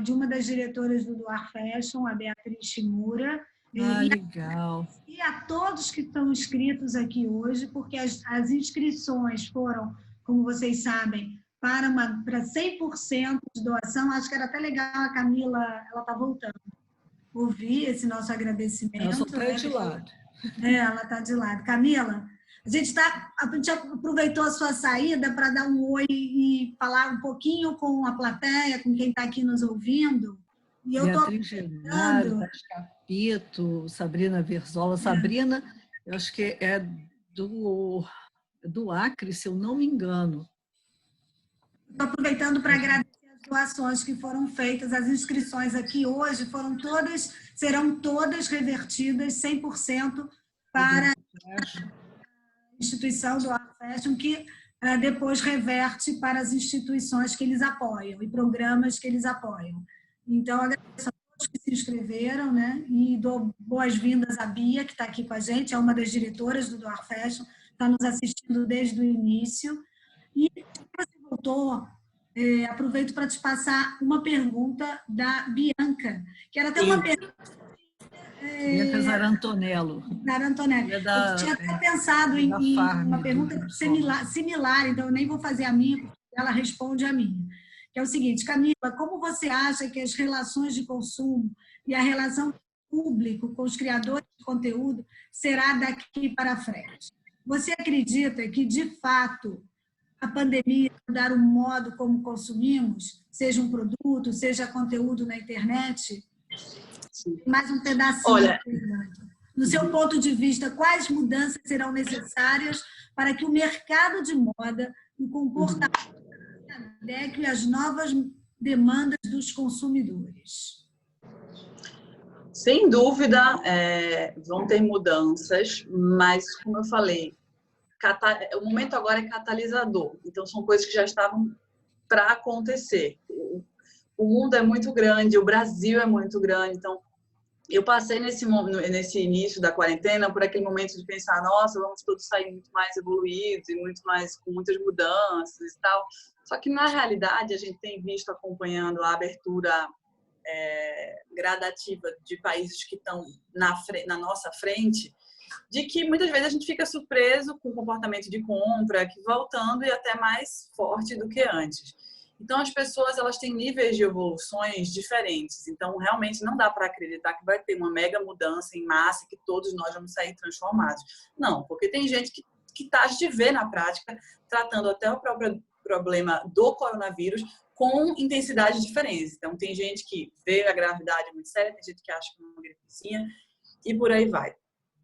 de uma das diretoras do Duar Fashion, a Beatriz Shimura. Legal. E a todos que estão inscritos aqui hoje, porque as inscrições foram, como vocês sabem, para 100% de doação. Acho que era até legal a Camila, ela está voltando, ouvir esse nosso agradecimento. Ela só está de lado. Ela está de lado. Camila, a gente aproveitou a sua saída para dar um oi e falar um pouquinho com a plateia, com quem está aqui nos ouvindo. E eu Beatriz Genaro, Tati Capito, Sabrina Verzola. Sabrina, eu acho que é do Acre, se eu não me engano. Estou aproveitando para agradecer as doações que foram feitas, as inscrições aqui hoje serão todas revertidas 100% para a instituição do Art Fashion, que depois reverte para as instituições que eles apoiam e programas que eles apoiam. Então, agradeço a todos que se inscreveram, né? E dou boas-vindas à Bia, que está aqui com a gente, é uma das diretoras do Duar Fashion, está nos assistindo desde o início. E você voltou, aproveito para te passar uma pergunta da Bianca, que era até uma pergunta... Bianca Zarantonello. Eu tinha até pensado em uma pergunta similar, então eu nem vou fazer a minha, porque ela responde a minha. Que é o seguinte, Camila, como você acha que as relações de consumo e a relação público com os criadores de conteúdo será daqui para frente? Você acredita que, de fato, a pandemia mudar o modo como consumimos, seja um produto, seja conteúdo na internet? Mais um pedacinho. Olha, no seu ponto de vista, quais mudanças serão necessárias para que o mercado de moda, o comportamento adeque às novas demandas dos consumidores? Sem dúvida, vão ter mudanças, mas, como eu falei, o momento agora é catalisador. Então, são coisas que já estavam para acontecer. O mundo é muito grande, o Brasil é muito grande. Então, eu passei nesse início da quarentena por aquele momento de pensar, nossa, vamos todos sair muito mais evoluídos e com muitas mudanças e tal. Só que, na realidade, a gente tem visto, acompanhando a abertura gradativa de países que estão na nossa frente, de que muitas vezes a gente fica surpreso com o comportamento de compra, que voltando e até mais forte do que antes. Então, as pessoas elas têm níveis de evoluções diferentes. Então, realmente não dá para acreditar que vai ter uma mega mudança em massa e que todos nós vamos sair transformados. Não, porque tem gente que que a gente vê na prática, tratando até o próprio problema do coronavírus com intensidades diferentes. Então, tem gente que vê a gravidade muito séria, tem gente que acha que é uma gripezinha e por aí vai.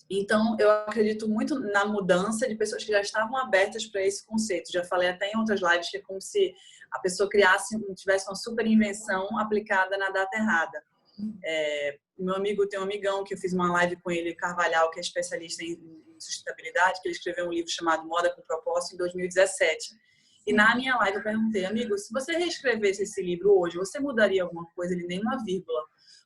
Então, eu acredito muito na mudança de pessoas que já estavam abertas para esse conceito. Já falei até em outras lives que é como se a pessoa tivesse uma super invenção aplicada na data errada. Meu amigo tem um amigão que eu fiz uma live com ele, Carvalhal, que é especialista em sustentabilidade, que ele escreveu um livro chamado Moda com Propósito em 2017. E na minha live eu perguntei, amigo, se você reescrevesse esse livro hoje, você mudaria alguma coisa? Ele nem uma vírgula.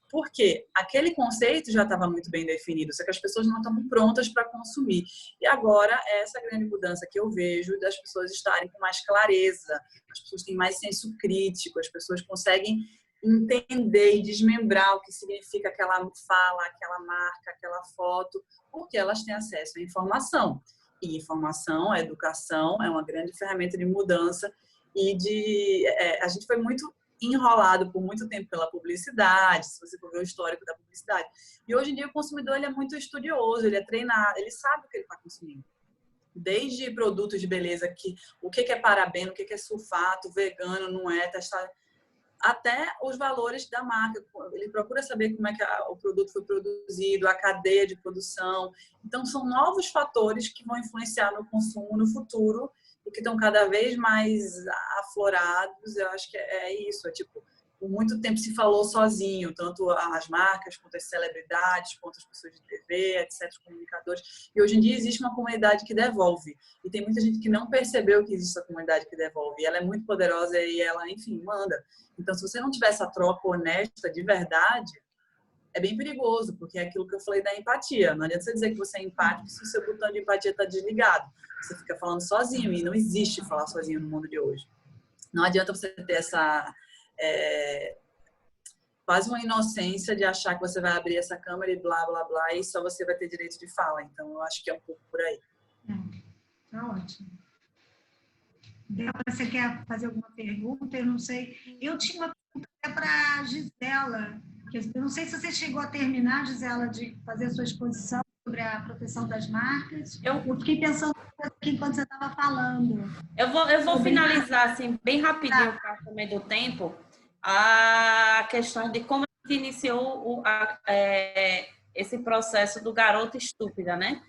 Porque aquele conceito já estava muito bem definido, só que as pessoas não estavam prontas para consumir. E agora, essa grande mudança que eu vejo das pessoas estarem com mais clareza, as pessoas têm mais senso crítico, as pessoas conseguem entender e desmembrar o que significa aquela fala, aquela marca, aquela foto, porque elas têm acesso à informação. E informação, a educação é uma grande ferramenta de mudança e a gente foi muito enrolado por muito tempo pela publicidade, se você for ver o histórico da publicidade. E hoje em dia o consumidor ele é muito estudioso, ele é treinado, ele sabe o que ele está consumindo. Desde produtos de beleza, o que é parabeno, o que é sulfato, vegano, não é, testar, até os valores da marca. Ele procura saber como é que o produto foi produzido, a cadeia de produção. Então, são novos fatores que vão influenciar no consumo no futuro e que estão cada vez mais aflorados. Eu acho que é isso. Tipo, por muito tempo se falou sozinho, tanto as marcas, quanto as celebridades, quanto as pessoas de TV, etc., os comunicadores. E hoje em dia existe uma comunidade que devolve. E tem muita gente que não percebeu que existe essa comunidade que devolve. E ela é muito poderosa e ela, enfim, manda. Então, se você não tiver essa troca honesta de verdade, é bem perigoso, porque é aquilo que eu falei da empatia. Não adianta você dizer que você é empático se o seu botão de empatia está desligado. Você fica falando sozinho e não existe falar sozinho no mundo de hoje. Não adianta você ter essa quase uma inocência de achar que você vai abrir essa câmera e blá, blá, blá, e só você vai ter direito de fala. Então, eu acho que é um pouco por aí. Tá ótimo. Débora, você quer fazer alguma pergunta? Eu não sei. Eu tinha uma pergunta para a Gisela. Eu não sei se você chegou a terminar, Gisela, de fazer a sua exposição sobre a proteção das marcas. Eu fiquei pensando aqui enquanto você estava falando. Eu vou finalizar assim, bem rapidinho, para também do tempo, a questão de como a gente iniciou esse processo do Garota Estúpida, né?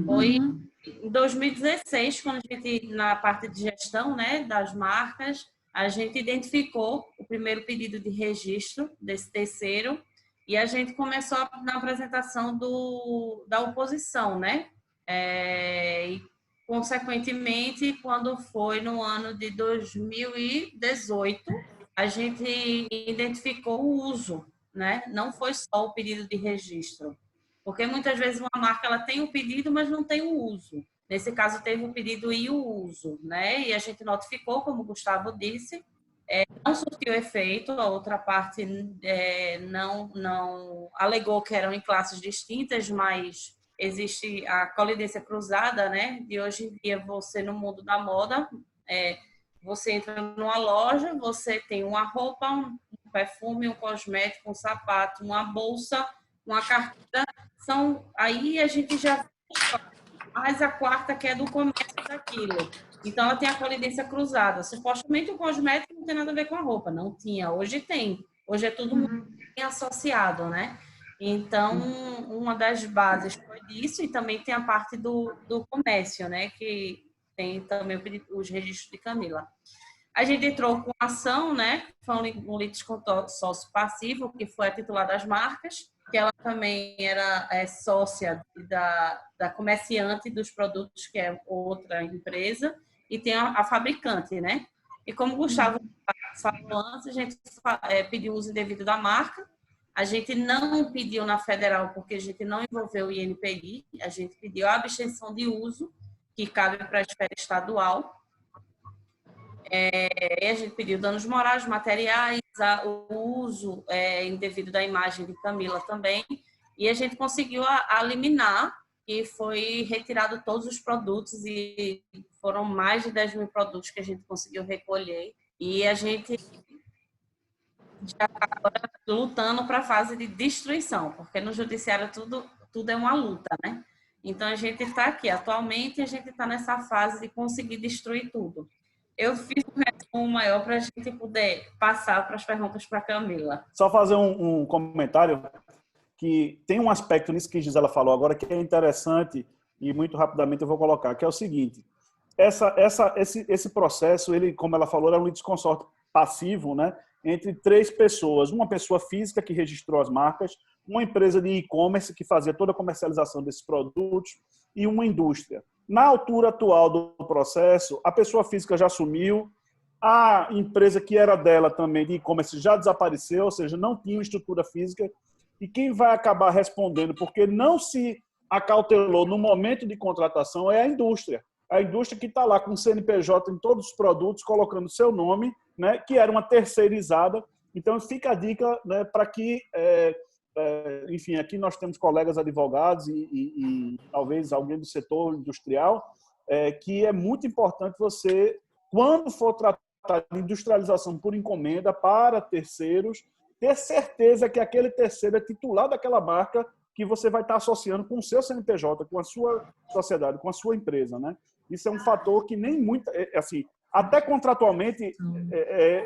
Foi em 2016, quando a gente, na parte de gestão, né, das marcas, a gente identificou o primeiro pedido de registro desse terceiro e a gente começou na apresentação da oposição, né? E, consequentemente, quando foi no ano de 2018, a gente identificou o uso, né? Não foi só o pedido de registro. Porque muitas vezes uma marca ela tem o pedido, mas não tem o uso. Nesse caso, teve o pedido e o uso, né? E a gente notificou, como o Gustavo disse, não surtiu efeito, a outra parte não alegou que eram em classes distintas, mas existe a colidência cruzada, né? De hoje em dia, você no mundo da moda, você entra numa loja, você tem uma roupa, um perfume, um cosmético, um sapato, uma bolsa, uma carteira. Aí a gente já mais a quarta que é do comércio daquilo. Então, ela tem a colidência cruzada. Supostamente, o cosmético não tem nada a ver com a roupa. Não tinha. Hoje tem. Hoje é tudo muito bem associado, né? Então, uma das bases foi disso e também tem a parte do comércio, né? Que tem também os registros de Camila. A gente entrou com ação, né? Foi um litisconsórcio passivo, que foi a titular das marcas, que ela também era sócia da comerciante dos produtos, que é outra empresa, e tem a fabricante, né? E como o Gustavo falou antes, a gente pediu uso indevido da marca. A gente não pediu na federal, porque a gente não envolveu o INPI, a gente pediu a abstenção de uso, que cabe para a esfera estadual. A gente pediu danos morais, materiais, o uso indevido da imagem de Camila também, e a gente conseguiu a liminar, e foi retirado todos os produtos, e foram mais de 10 mil produtos que a gente conseguiu recolher, e a gente já está agora lutando para a fase de destruição, porque no judiciário tudo é uma luta, né? Então, a gente está aqui. Atualmente, a gente está nessa fase de conseguir destruir tudo. Eu fiz um resumo maior para a gente poder passar para as perguntas para a Camila. Só fazer um comentário, que tem um aspecto nisso que a Gisela falou agora que é interessante e muito rapidamente eu vou colocar, que é o seguinte: esse processo, ele, como ela falou, era um litisconsorte passivo, né, entre 3 pessoas, uma pessoa física que registrou as marcas, uma empresa de e-commerce que fazia toda a comercialização desses produtos e uma indústria. Na altura atual do processo, a pessoa física já assumiu, a empresa que era dela também de e-commerce já desapareceu, ou seja, não tinha uma estrutura física. E quem vai acabar respondendo, porque não se acautelou no momento de contratação, é a indústria. A indústria que está lá com o CNPJ em todos os produtos, colocando seu nome, né, que era uma terceirizada. Então, fica a dica, né, para que, enfim, aqui nós temos colegas advogados e talvez alguém do setor industrial, que é muito importante você, quando for tratar de industrialização por encomenda para terceiros, ter certeza que aquele terceiro é titular daquela marca que você vai estar associando com o seu CNPJ, com a sua sociedade, com a sua empresa, né? Isso é um fator que nem muito, assim, até contratualmente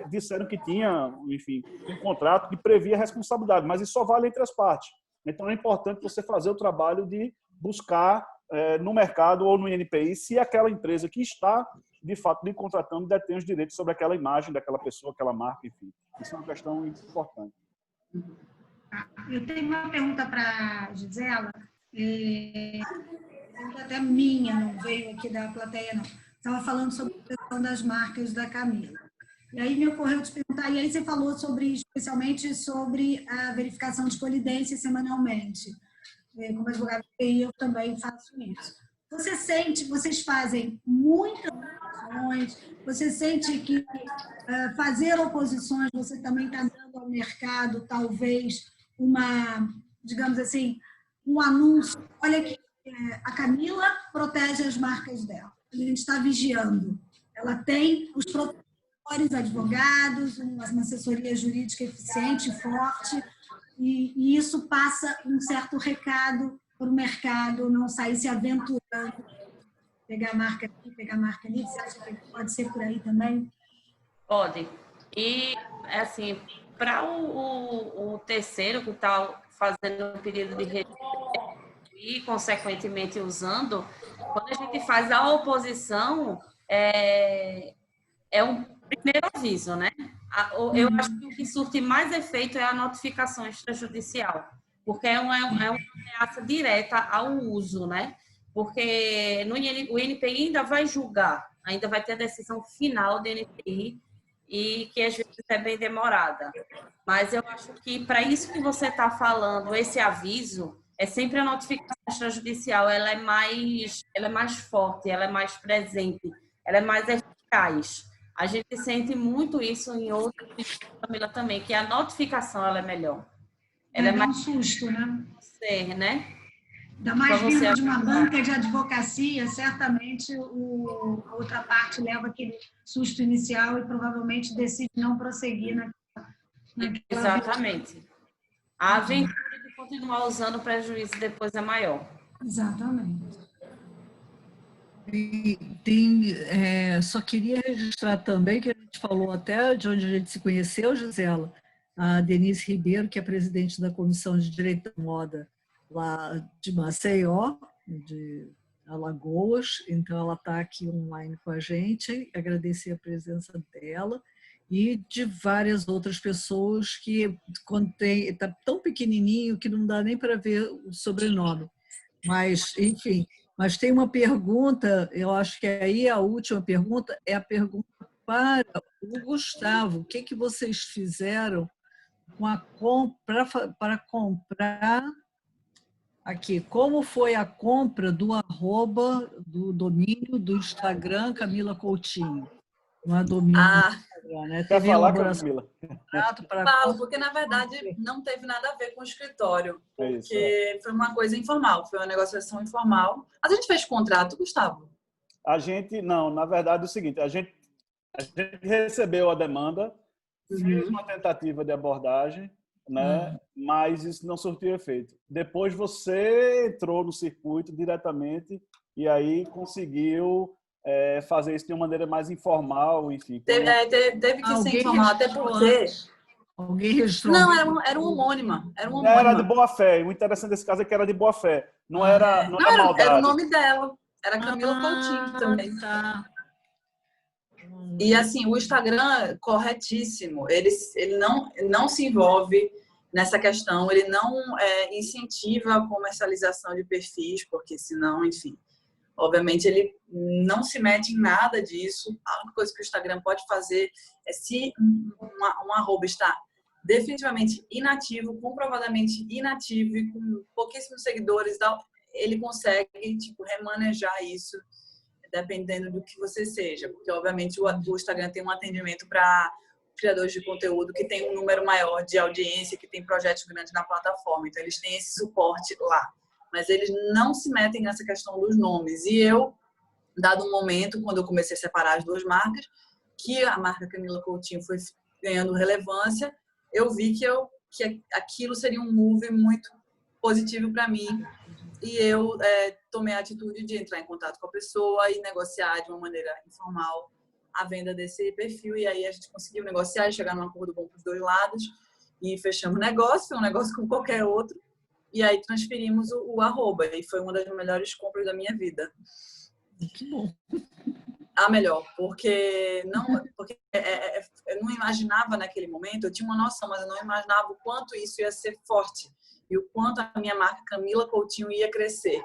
disseram que tinha, enfim, um contrato que previa responsabilidade, mas isso só vale entre as partes. Então é importante você fazer o trabalho de buscar no mercado ou no INPI se aquela empresa que está de fato lhe contratando detém os direitos sobre aquela imagem daquela pessoa, aquela marca, enfim. Isso é uma questão importante. Eu tenho uma pergunta para a Gisela, até minha, não veio aqui da plateia, não. Estava falando sobre a questão das marcas da Camila. E aí me ocorreu te perguntar, e aí você falou especialmente sobre a verificação de colidência semanalmente. Como advogado de TI, eu também faço isso. Vocês fazem muitas oposições, você sente que fazer oposições, você também está dando ao mercado, talvez, digamos assim, um anúncio. Olha que a Camila protege as marcas dela. A gente está vigiando. Ela tem os protetores, advogados, uma assessoria jurídica eficiente, forte, e isso passa um certo recado para o mercado não sair se aventurando, pegar a marca aqui, pegar a marca ali. Você acha que pode ser por aí também? Pode. E, assim, para o terceiro que está fazendo o pedido de registro e, consequentemente, usando, quando a gente faz a oposição, é um primeiro aviso, né? Eu acho que o que surte mais efeito é a notificação extrajudicial, porque é uma ameaça direta ao uso, né? Porque o INPI ainda vai julgar, ainda vai ter a decisão final do INPI, e que às vezes é bem demorada. Mas eu acho que para isso que você está falando, esse aviso, é sempre a notificação extrajudicial, ela é mais forte, ela é mais presente, ela é mais eficaz. A gente sente muito isso em outras famílias também, que a notificação ela é melhor. Ela é dá um mais susto, né? ser, né? Ainda mais vindo de uma banca de advocacia, certamente a outra parte leva aquele susto inicial e provavelmente decide não prosseguir naquela... Exatamente. A aventura de continuar usando o prejuízo depois é maior. Exatamente. Só queria registrar também que a gente falou até de onde a gente se conheceu, Gisela, a Denise Ribeiro, que é presidente da Comissão de Direito da Moda lá de Maceió, de Alagoas, então ela está aqui online com a gente, agradecer a presença dela e de várias outras pessoas que está tão pequenininho que não dá nem para ver o sobrenome, mas enfim. Mas tem uma pergunta, eu acho que aí a última pergunta é a pergunta para o Gustavo. O que vocês fizeram para comprar aqui? Como foi a compra do @ do domínio do Instagram Camila Coutinho? Não é domínio do Instagram, né? Quer falar, Camila? Falo, porque na verdade não teve nada a ver com o escritório, porque foi uma coisa informal, foi uma negociação informal. A gente fez contrato, Gustavo? Não, na verdade é o seguinte, a gente recebeu a demanda, fez uma tentativa de abordagem né? Mas isso não surtiu efeito. Depois você entrou no circuito diretamente e aí conseguiu fazer isso de uma maneira mais informal, enfim. Teve que ser informal, até porque... Alguém registrou? Não, era um homônima. Era de boa fé. O interessante desse caso é que era de boa fé. Não era maldade. Era o nome dela. Era Camila Coutinho também. Tá. E assim, o Instagram, corretíssimo. Ele não se envolve nessa questão. Ele não incentiva a comercialização de perfis, porque senão, enfim... Obviamente, ele não se mete em nada disso. A única coisa que o Instagram pode fazer é, se um arroba está definitivamente inativo, comprovadamente inativo e com pouquíssimos seguidores, ele consegue remanejar isso, dependendo do que você seja. Porque, obviamente, o Instagram tem um atendimento para criadores de conteúdo que tem um número maior de audiência, que tem projetos grandes na plataforma. Então, eles têm esse suporte lá. Mas eles não se metem nessa questão dos nomes. E eu, dado um momento, quando eu comecei a separar as duas marcas, que a marca Camila Coutinho foi ganhando relevância, eu vi que aquilo seria um move muito positivo para mim. E eu tomei a atitude de entrar em contato com a pessoa e negociar de uma maneira informal a venda desse perfil. E aí a gente conseguiu negociar e chegar num acordo bom para os dois lados. E fechamos o negócio, foi um negócio como qualquer outro. E aí transferimos o arroba. E foi uma das melhores compras da minha vida. Que bom. A melhor, porque eu não imaginava naquele momento, eu tinha uma noção, mas eu não imaginava o quanto isso ia ser forte. E o quanto a minha marca Camila Coutinho ia crescer.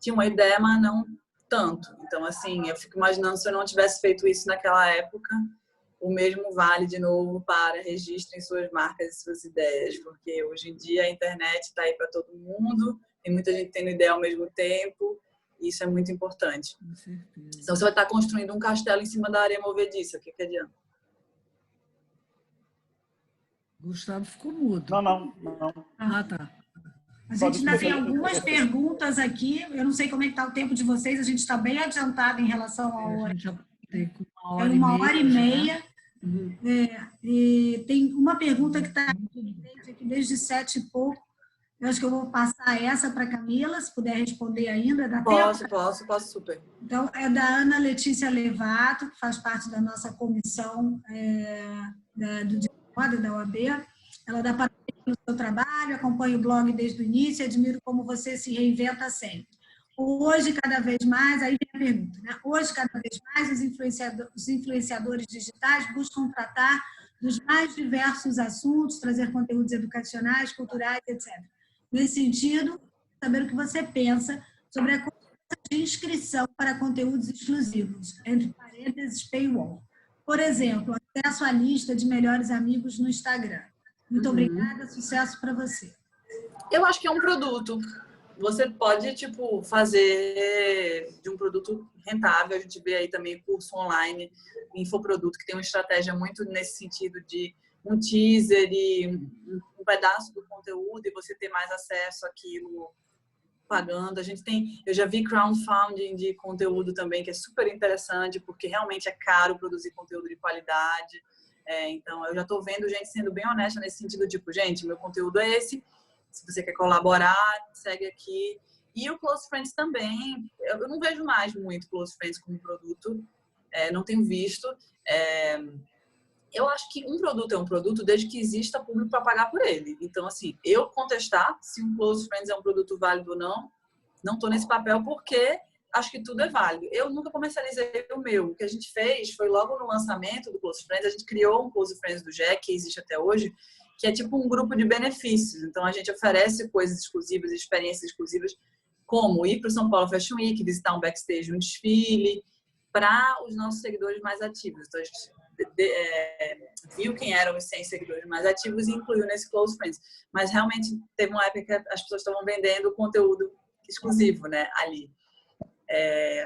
Tinha uma ideia, mas não tanto. Então, assim, eu fico imaginando se eu não tivesse feito isso naquela época, o mesmo vale de novo para registrem suas marcas e suas ideias, porque hoje em dia a internet está aí para todo mundo, tem muita gente tendo ideia ao mesmo tempo, e isso é muito importante. Com certeza. Então você vai estar construindo um castelo em cima da areia movediça, o que adianta? Gustavo ficou mudo. Não. Ah, tá. A gente ainda tem algumas perguntas aqui, eu não sei como é que está o tempo de vocês, a gente está bem adiantado em relação ao A gente já tem uma hora e meia. E tem uma pergunta que está aqui desde 7 e pouco. Eu acho que eu vou passar essa para a Camila, se puder responder ainda. Dá tempo? Posso super. Então, é da Ana Letícia Levato, que faz parte da nossa comissão da OAB. Ela dá parabéns pelo seu trabalho, acompanha o blog desde o início e admiro como você se reinventa sempre. Hoje, cada vez mais, aí vem a pergunta, né? Hoje, cada vez mais, os influenciadores digitais buscam tratar dos mais diversos assuntos, trazer conteúdos educacionais, culturais, etc. Nesse sentido, saber o que você pensa sobre a de inscrição para conteúdos exclusivos, entre parênteses, paywall. Por exemplo, acesso à lista de melhores amigos no Instagram. Muito obrigada, sucesso para você. Eu acho que é um produto. Você pode, fazer de um produto rentável. A gente vê aí também curso online, infoproduto, que tem uma estratégia muito nesse sentido de um teaser e um pedaço do conteúdo e você ter mais acesso àquilo pagando. Eu já vi crowdfunding de conteúdo também, que é super interessante, porque realmente é caro produzir conteúdo de qualidade. Então, eu já estou vendo gente sendo bem honesta nesse sentido, gente, meu conteúdo é esse, se você quer colaborar, segue aqui. E o Close Friends também, eu não vejo mais muito Close Friends como produto, não tenho visto. Eu acho que um produto é um produto desde que exista público para pagar por ele. Então, assim, eu contestar se um Close Friends é um produto válido ou não estou nesse papel porque acho que tudo é válido. Eu nunca comercializei o meu. O que a gente fez foi logo no lançamento do Close Friends, a gente criou um Close Friends do Jack, que existe até hoje, que é tipo um grupo de benefícios. Então, a gente oferece coisas exclusivas, experiências exclusivas, como ir para o São Paulo Fashion Week, visitar um backstage, um desfile, para os nossos seguidores mais ativos. Então, a gente viu quem eram os 100 seguidores mais ativos e incluiu nesse Close Friends. Mas, realmente, teve uma época que as pessoas estavam vendendo conteúdo exclusivo, né, ali.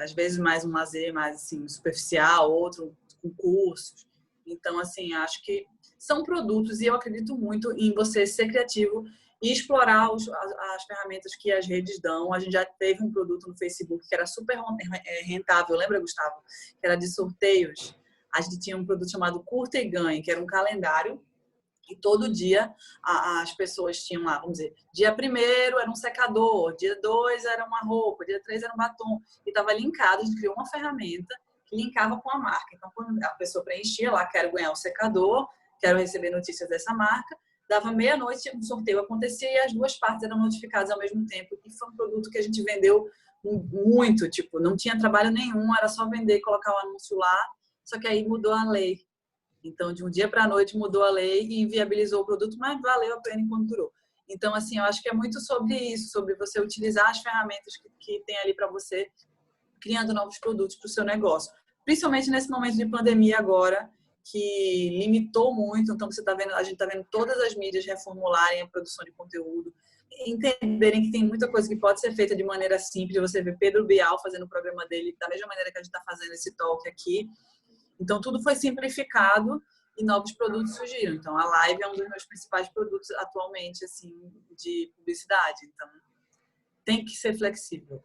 Às vezes, mais um lazer mais assim, superficial, outro com cursos. Então, assim, acho que são produtos e eu acredito muito em você ser criativo e explorar as ferramentas que as redes dão. A gente já teve um produto no Facebook que era super rentável, lembra, Gustavo? Que era de sorteios. A gente tinha um produto chamado Curta e Ganhe, que era um calendário E todo dia as pessoas tinham lá, vamos dizer, dia 1º era um secador, dia 2 era uma roupa, dia 3 era um batom. E estava linkado, a gente criou uma ferramenta que linkava com a marca. Então, quando a pessoa preenchia lá, quero ganhar o secador, quero receber notícias dessa marca, dava meia-noite, um sorteio acontecia e as duas partes eram notificadas ao mesmo tempo. E foi um produto que a gente vendeu muito, tipo, não tinha trabalho nenhum, era só vender e colocar o anúncio lá, só que aí mudou a lei. Então, de um dia para a noite mudou a lei e inviabilizou o produto, mas valeu a pena enquanto durou. Então, assim, eu acho que é muito sobre isso, sobre você utilizar as ferramentas que tem ali para você, criando novos produtos para o seu negócio. Principalmente nesse momento de pandemia agora, que limitou muito. Então, você tá vendo, a gente está vendo todas as mídias reformularem a produção de conteúdo, entenderem que tem muita coisa que pode ser feita de maneira simples. Você vê Pedro Bial fazendo o programa dele da mesma maneira que a gente está fazendo esse talk aqui. Então, tudo foi simplificado e novos produtos surgiram. Então, a live é um dos meus principais produtos atualmente, assim, de publicidade. Então, tem que ser flexível.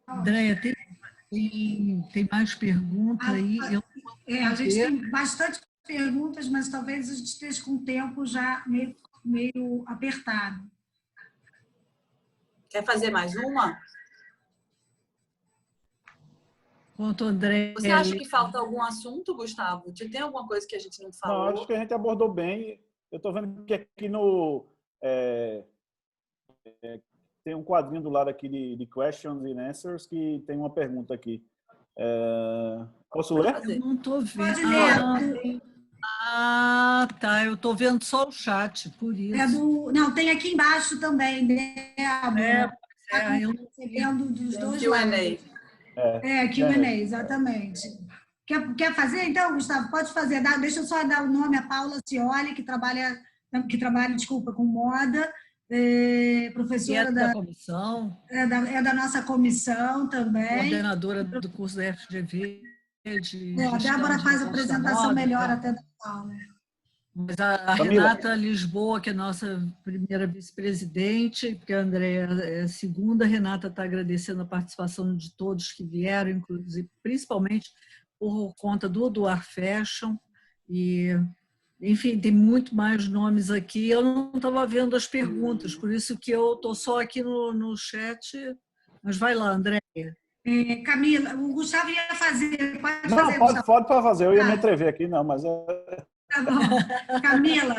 Andréia, tem mais perguntas aí? A gente tem bastante perguntas, mas talvez a gente esteja com o tempo já meio apertado. Quer fazer mais uma? Quanto André. Você acha que falta algum assunto, Gustavo? Tem alguma coisa que a gente não falou? Não, acho que a gente abordou bem. Eu estou vendo que aqui no... tem um quadrinho do lado aqui de Questions and Answers que tem uma pergunta aqui. Posso ler? Eu não estou vendo. Pode ler. Tá. Eu estou vendo só o chat, por isso. Não, tem aqui embaixo também, Débora. Eu não estou vendo dos dois lados. Q&A, exatamente. Quer fazer, então, Gustavo? Pode fazer. Deixa eu só dar o nome a Paula Cioli, que trabalha, com moda, professora da comissão. É da nossa comissão também. Coordenadora do curso da FGV. A Débora faz a apresentação melhor até da Paula. Mas a Renata Lisboa, que é nossa primeira vice-presidente, porque a Andréia é a segunda, a Renata está agradecendo a participação de todos que vieram, inclusive, principalmente por conta do Duar Fashion. E, enfim, tem muito mais nomes aqui. Eu não estava vendo as perguntas, por isso que eu estou só aqui no chat. Mas vai lá, Andréia. Camila, o Gustavo ia fazer. Pode fazer. Eu ia me atrever aqui, não, mas... Tá bom. Camila,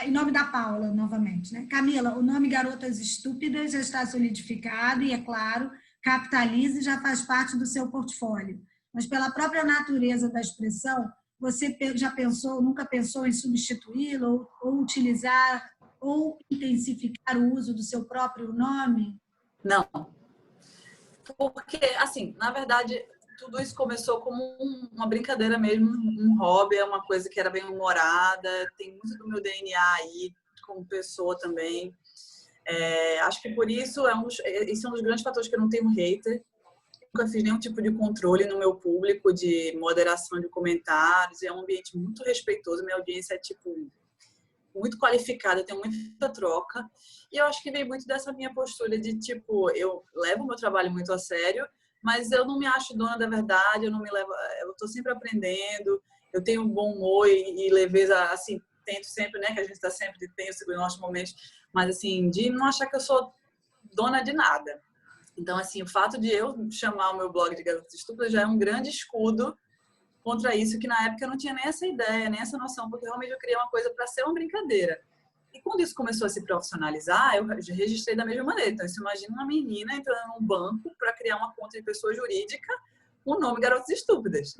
em nome da Paula, novamente, né? Camila, o nome Garotas Estúpidas já está solidificado e, é claro, Capitalize já faz parte do seu portfólio. Mas pela própria natureza da expressão, você já pensou, nunca pensou em substituí-lo ou utilizar ou intensificar o uso do seu próprio nome? Não. Porque, assim, na verdade... Tudo isso começou como uma brincadeira mesmo, um hobby, é uma coisa que era bem humorada, tem muito do meu DNA aí, como pessoa também. Acho que por isso, esse é um dos grandes fatores que eu não tenho hater. Nunca fiz nenhum tipo de controle no meu público, de moderação de comentários, é um ambiente muito respeitoso, minha audiência é, tipo, muito qualificada, eu tenho muita troca. E eu acho que veio muito dessa minha postura de, tipo, eu levo o meu trabalho muito a sério, mas eu não me acho dona da verdade, eu estou sempre aprendendo, eu tenho um bom humor e leveza, assim, tento sempre, né, que a gente está sempre, tem os nossos momentos, mas assim, de não achar que eu sou dona de nada. Então, assim, o fato de eu chamar o meu blog de Garotas Estúpidas já é um grande escudo contra isso, que na época eu não tinha nem essa ideia, nem essa noção, porque realmente eu criei uma coisa para ser uma brincadeira. E quando isso começou a se profissionalizar, eu registrei da mesma maneira. Então, você imagina uma menina entrando num banco para criar uma conta de pessoa jurídica com o nome Garotas Estúpidas.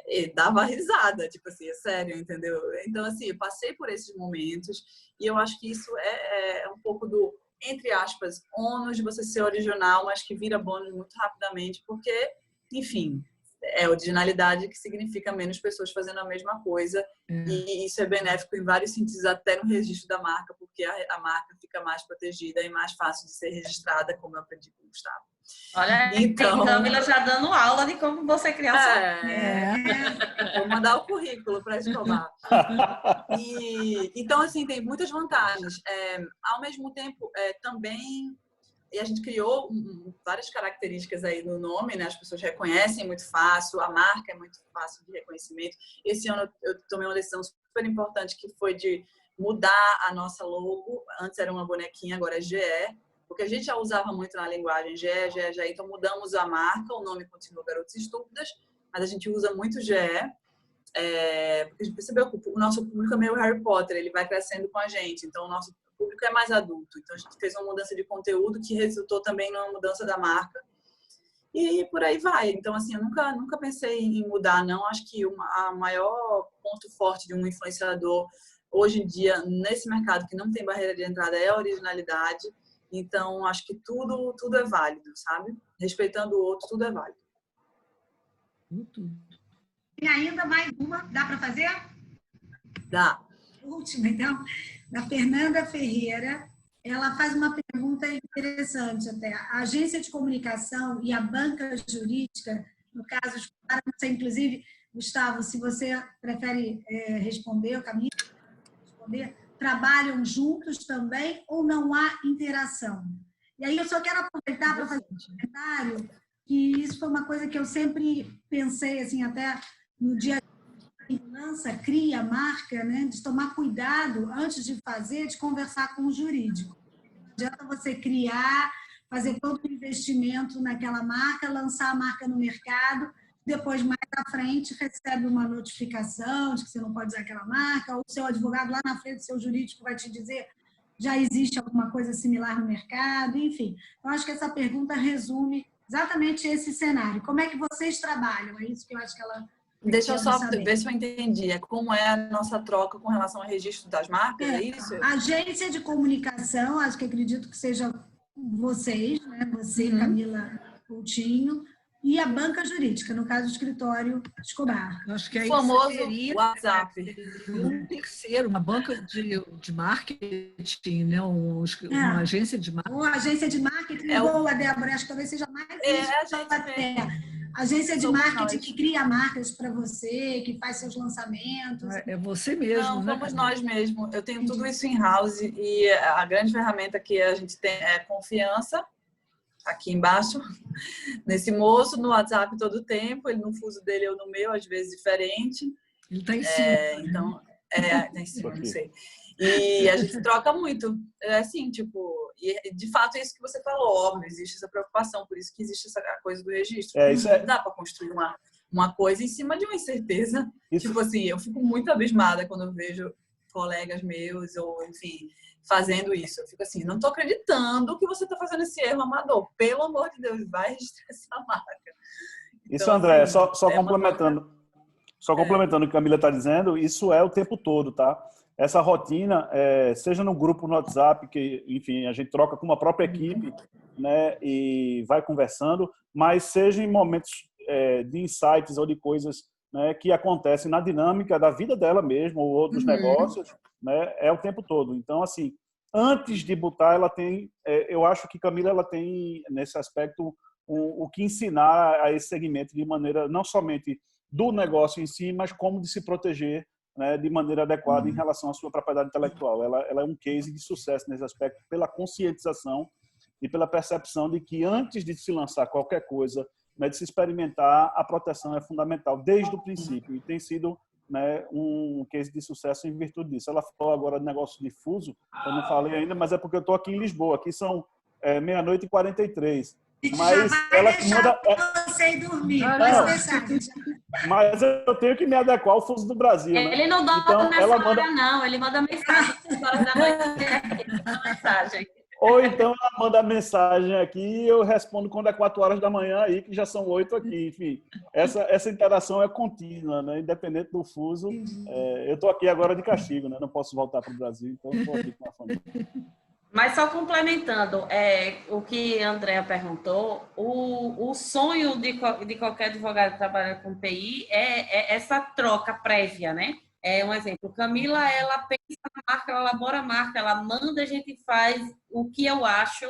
E dava risada, tipo assim, é sério, entendeu? Então, assim, eu passei por esses momentos e eu acho que isso é um pouco do, entre aspas, ônus de você ser original, mas que vira bônus muito rapidamente, porque, enfim... originalidade, que significa menos pessoas fazendo a mesma coisa, e isso é benéfico em vários sentidos, até no registro da marca, porque a marca fica mais protegida e mais fácil de ser registrada, como eu aprendi com o Gustavo. Olha, então, a Camila já dando aula de como você criar Vou mandar o currículo para Escobar. Então, assim, tem muitas vantagens. Ao mesmo tempo, também E a gente criou várias características aí no nome, né? As pessoas reconhecem muito fácil, a marca é muito fácil de reconhecimento. Esse ano eu tomei uma decisão super importante, que foi de mudar a nossa logo. Antes era uma bonequinha, agora é GE, porque a gente já usava muito na linguagem GE, então mudamos a marca, o nome continua Garotas Estúpidas, mas a gente usa muito GE, porque a gente percebeu que o nosso público é meio Harry Potter, ele vai crescendo com a gente, então o nosso público é mais adulto. Então a gente fez uma mudança de conteúdo que resultou também numa mudança da marca, e por aí vai. Então, assim, eu nunca pensei em mudar, não. Acho que a maior ponto forte de um influenciador hoje em dia, nesse mercado que não tem barreira de entrada, é a originalidade. Então, acho que tudo é válido, sabe? Respeitando o outro, tudo é válido. Tem ainda mais uma, dá para fazer? Dá. Última, então, da Fernanda Ferreira. Ela faz uma pergunta interessante até. A agência de comunicação e a banca jurídica, no caso, não sei, inclusive, Gustavo, se você prefere responder, ou Camila, responder, trabalham juntos também ou não há interação? E aí eu só quero aproveitar para fazer um comentário, que isso foi uma coisa que eu sempre pensei, assim, até no dia a dia, lança, cria, marca, né, de tomar cuidado antes de fazer, de conversar com o jurídico. Não adianta você criar, fazer todo o investimento naquela marca, lançar a marca no mercado, depois, mais à frente, recebe uma notificação de que você não pode usar aquela marca, ou o seu advogado lá na frente, seu jurídico, vai te dizer já existe alguma coisa similar no mercado, enfim. Então, acho que essa pergunta resume exatamente esse cenário. Como é que vocês trabalham? É isso que eu acho que ela... Deixa eu só ver se eu entendi. É como é a nossa troca com relação ao registro das marcas, é isso? A agência de comunicação, acho que acredito que seja vocês, né? Você, Camila Coutinho, e a banca jurídica, no caso, o escritório Escobar. Acho que aí o famoso seria, WhatsApp. Um terceiro, uma banca de marketing, né? Uma agência de marketing. Ou agência de marketing, boa, Débora, acho que talvez seja mais isso. Agência de marketing que cria marcas para você, que faz seus lançamentos. É você mesmo, não, né? Somos nós mesmos. Eu tenho tudo isso em house e a grande ferramenta que a gente tem é confiança. Aqui embaixo, nesse moço, no WhatsApp todo o tempo, ele no fuso dele, eu no meu, às vezes diferente. Ele está em cima. Então, está em cima, não sei. E a gente troca muito. É assim, tipo, e de fato é isso que você falou, óbvio, existe essa preocupação, por isso que existe essa coisa do registro. Não dá para construir uma coisa em cima de uma incerteza. Tipo assim, eu fico muito abismada quando eu vejo colegas meus, ou enfim, fazendo isso. Eu fico assim, não estou acreditando que você está fazendo esse erro amador. Pelo amor de Deus, vai registrar essa marca. Então, isso, André, assim, só complementando. Só complementando o que a Camila está dizendo, isso é o tempo todo, tá? Essa rotina, seja no grupo no WhatsApp, que, enfim, a gente troca com uma própria equipe, né, e vai conversando, mas seja em momentos de insights ou de coisas, né, que acontecem na dinâmica da vida dela mesma ou dos negócios, né, é o tempo todo. Então, assim, antes de botar, ela tem, eu acho que Camila ela tem, nesse aspecto, o que ensinar a esse segmento de maneira, não somente do negócio em si, mas como de se proteger, né, de maneira adequada em relação à sua propriedade intelectual. Ela é um case de sucesso nesse aspecto pela conscientização e pela percepção de que antes de se lançar qualquer coisa, né, de se experimentar, a proteção é fundamental desde o princípio e tem sido, né, um case de sucesso em virtude disso. Ela falou agora de negócio difuso, eu não falei ainda, mas é porque eu estou aqui em Lisboa, aqui são 00:43. Mas ela manda você ir dormir. Mas eu tenho que me adequar ao fuso do Brasil, né? Ele não dorme então, nessa hora, não. Ele manda mensagem às horas da noite. Ou então ela manda mensagem aqui e eu respondo quando é 4 horas da manhã aí, que já são 8 aqui. Enfim, essa interação é contínua, né? Independente do fuso. Eu estou aqui agora de castigo, né? Não posso voltar para o Brasil, então estou aqui com a família. Mas só complementando o que a Andrea perguntou, o sonho de qualquer advogado que trabalha com TI é essa troca prévia, né? Um exemplo, Camila, ela pensa na marca, ela elabora a marca, ela manda, a gente faz o que eu acho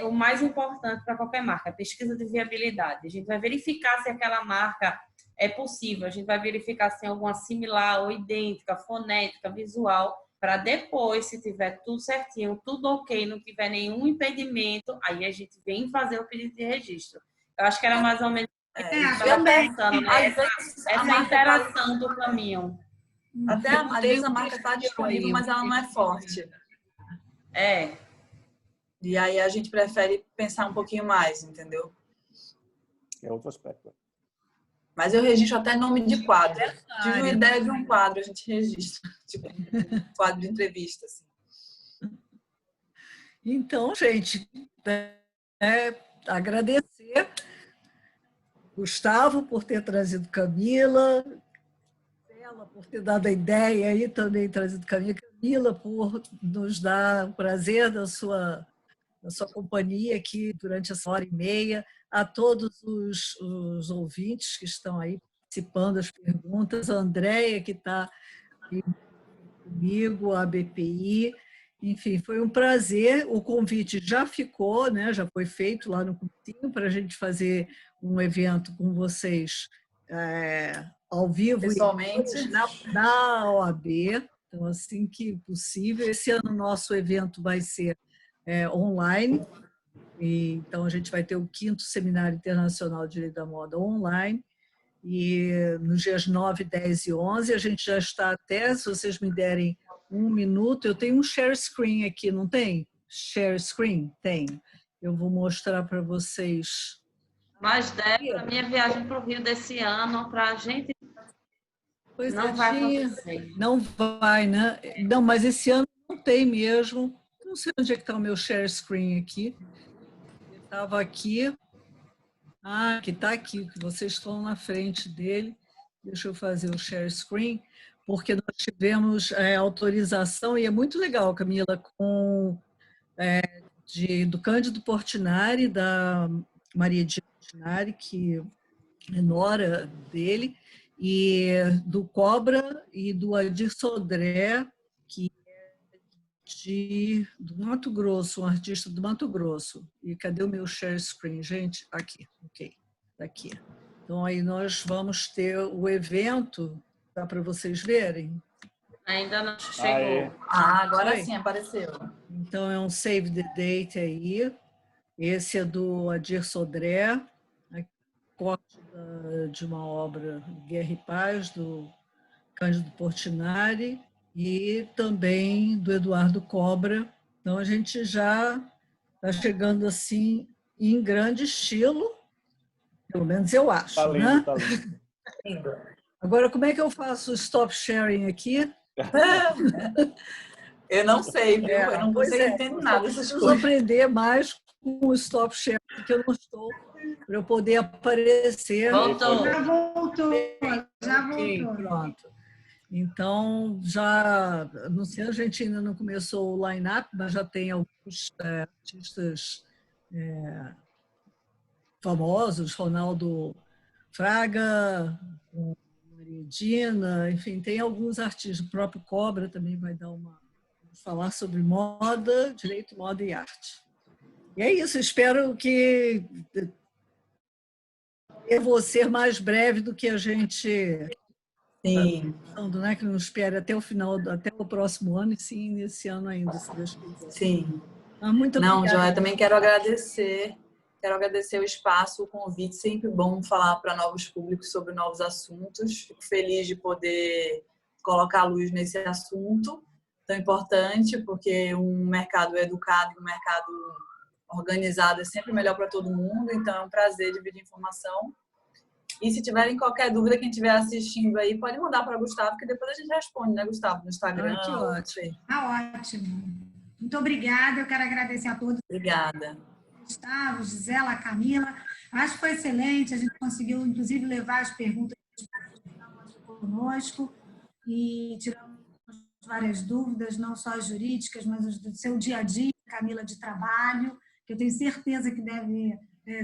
o mais importante para qualquer marca, pesquisa de viabilidade. A gente vai verificar se aquela marca é possível, a gente vai verificar se tem alguma similar ou idêntica, fonética, visual, para depois, se tiver tudo certinho, tudo ok, não tiver nenhum impedimento, aí a gente vem fazer o pedido de registro. Eu acho que era mais ou menos também. pensando, né? Às vezes, a Essa marca interação do caminho. até às vezes a marca está disponível, mas ela não é forte. É. E aí a gente prefere pensar um pouquinho mais, entendeu? É outro aspecto. Mas eu registro até nome de quadro. Tive uma ideia de um quadro, a gente registra. Tipo, um quadro de entrevista, assim. Então, gente, agradecer Gustavo por ter trazido Camila, ela por ter dado a ideia e também trazido Camila por nos dar o prazer da sua companhia aqui durante essa hora e meia, a todos os ouvintes que estão aí participando das perguntas, a Andréia, que está comigo, a BPI, enfim, foi um prazer. O convite já ficou, né? Já foi feito lá no cursinho para a gente fazer um evento com vocês ao vivo, pessoalmente, na OAB. Então, assim que possível. Esse ano o nosso evento vai ser online. Então, a gente vai ter o 5º Seminário Internacional de Direito da Moda online. E nos dias 9, 10 e 11, a gente já está até, se vocês me derem um minuto, eu tenho um share screen aqui, não tem? Share screen? Tem. Eu vou mostrar para vocês. Mas, Débora, a minha viagem para o Rio desse ano, para a gente, não vai acontecer. Não vai, né? Não, mas esse ano não tem mesmo. Não sei onde é que está o meu share screen aqui. Estava aqui. Ah, que está aqui, que vocês estão na frente dele. Deixa eu fazer o share screen, porque nós tivemos autorização, e é muito legal, Camila, do Cândido Portinari, da Maria de Portinari, que é nora dele, e do Cobra e do Adir Sodré, que do Mato Grosso, um artista do Mato Grosso. E cadê o meu share screen, gente? Aqui, ok, aqui. Então, aí nós vamos ter o evento, dá para vocês verem? Ainda não chegou. Agora sim, apareceu. Então, é um save the date aí. Esse é do Adir Sodré, corte de uma obra Guerra e Paz, do Cândido Portinari, e também do Eduardo Cobra. Então, a gente já está chegando assim em grande estilo, pelo menos eu acho. Tá lindo, né? tá lindo. Agora, como é que eu faço o stop sharing aqui? Eu não sei, viu? Eu não entendo nada dessas Preciso coisas. aprender mais com o stop sharing, que eu não estou, para eu poder aparecer. Voltou. Já voltou. Ok, pronto. Então, já, não sei, a gente ainda não começou o line-up, mas já tem alguns artistas famosos, Ronaldo Fraga, Maria Dina, enfim, tem alguns artistas, o próprio Cobra também vai dar falar sobre moda, direito, moda e arte. E é isso, espero que eu vou ser mais breve do que a gente... Sim. Né, que não espere até o final, até o próximo ano, e sim nesse ano ainda, se Deus quiser. Sim. Muito Não, obrigada. Joia, também quero agradecer o espaço, o convite, sempre bom falar para novos públicos sobre novos assuntos. Fico feliz de poder colocar a luz nesse assunto tão importante, porque um mercado educado e um mercado organizado é sempre melhor para todo mundo, então é um prazer dividir informação. E se tiverem qualquer dúvida, quem estiver assistindo aí, pode mandar para o Gustavo, que depois a gente responde, né, Gustavo? No Instagram. Que ótimo. Tá ótimo. Muito obrigada. Eu quero agradecer a todos. Obrigada. Gustavo, Gisela, Camila. Acho que foi excelente. A gente conseguiu, inclusive, levar as perguntas conosco e tiramos várias dúvidas, não só as jurídicas, mas do seu dia a dia, Camila, de trabalho, que eu tenho certeza que deve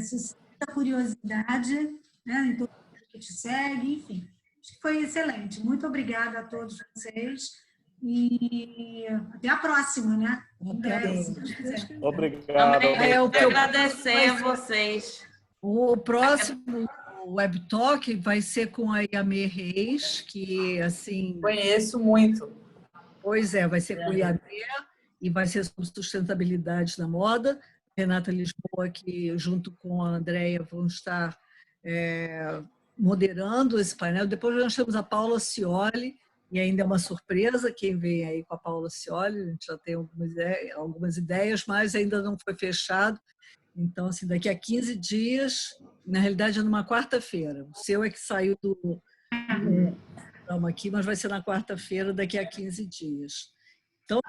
suscitar curiosidade, né, em todo mundo que te segue, enfim. Acho que foi excelente. Muito obrigada a todos vocês e até a próxima, né? Obrigado. Eu quero agradecer a vocês. O próximo Web Talk vai ser com a Yamê Reis, que, assim... Conheço muito. Pois é, vai ser com o IAB e vai ser sobre sustentabilidade na moda. Renata Lisboa, que junto com a Andréia vão estar moderando esse painel. Depois nós temos a Paula Scioli, e ainda é uma surpresa quem vem aí com a Paula Scioli. A gente já tem algumas ideias, mas ainda não foi fechado. Então, assim, daqui a 15 dias, na realidade é numa quarta-feira. O seu é que saiu do programa aqui, mas vai ser na quarta-feira, daqui a 15 dias. Então,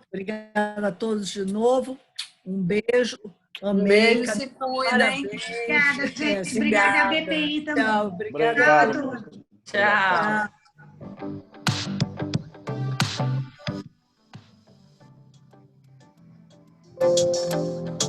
obrigada a todos de novo. Um beijo. Amei. Beijo, se cuidem. Obrigada, gente. Obrigada a BPI também. Tchau, obrigada Tchau a a todos. todos. Tchau.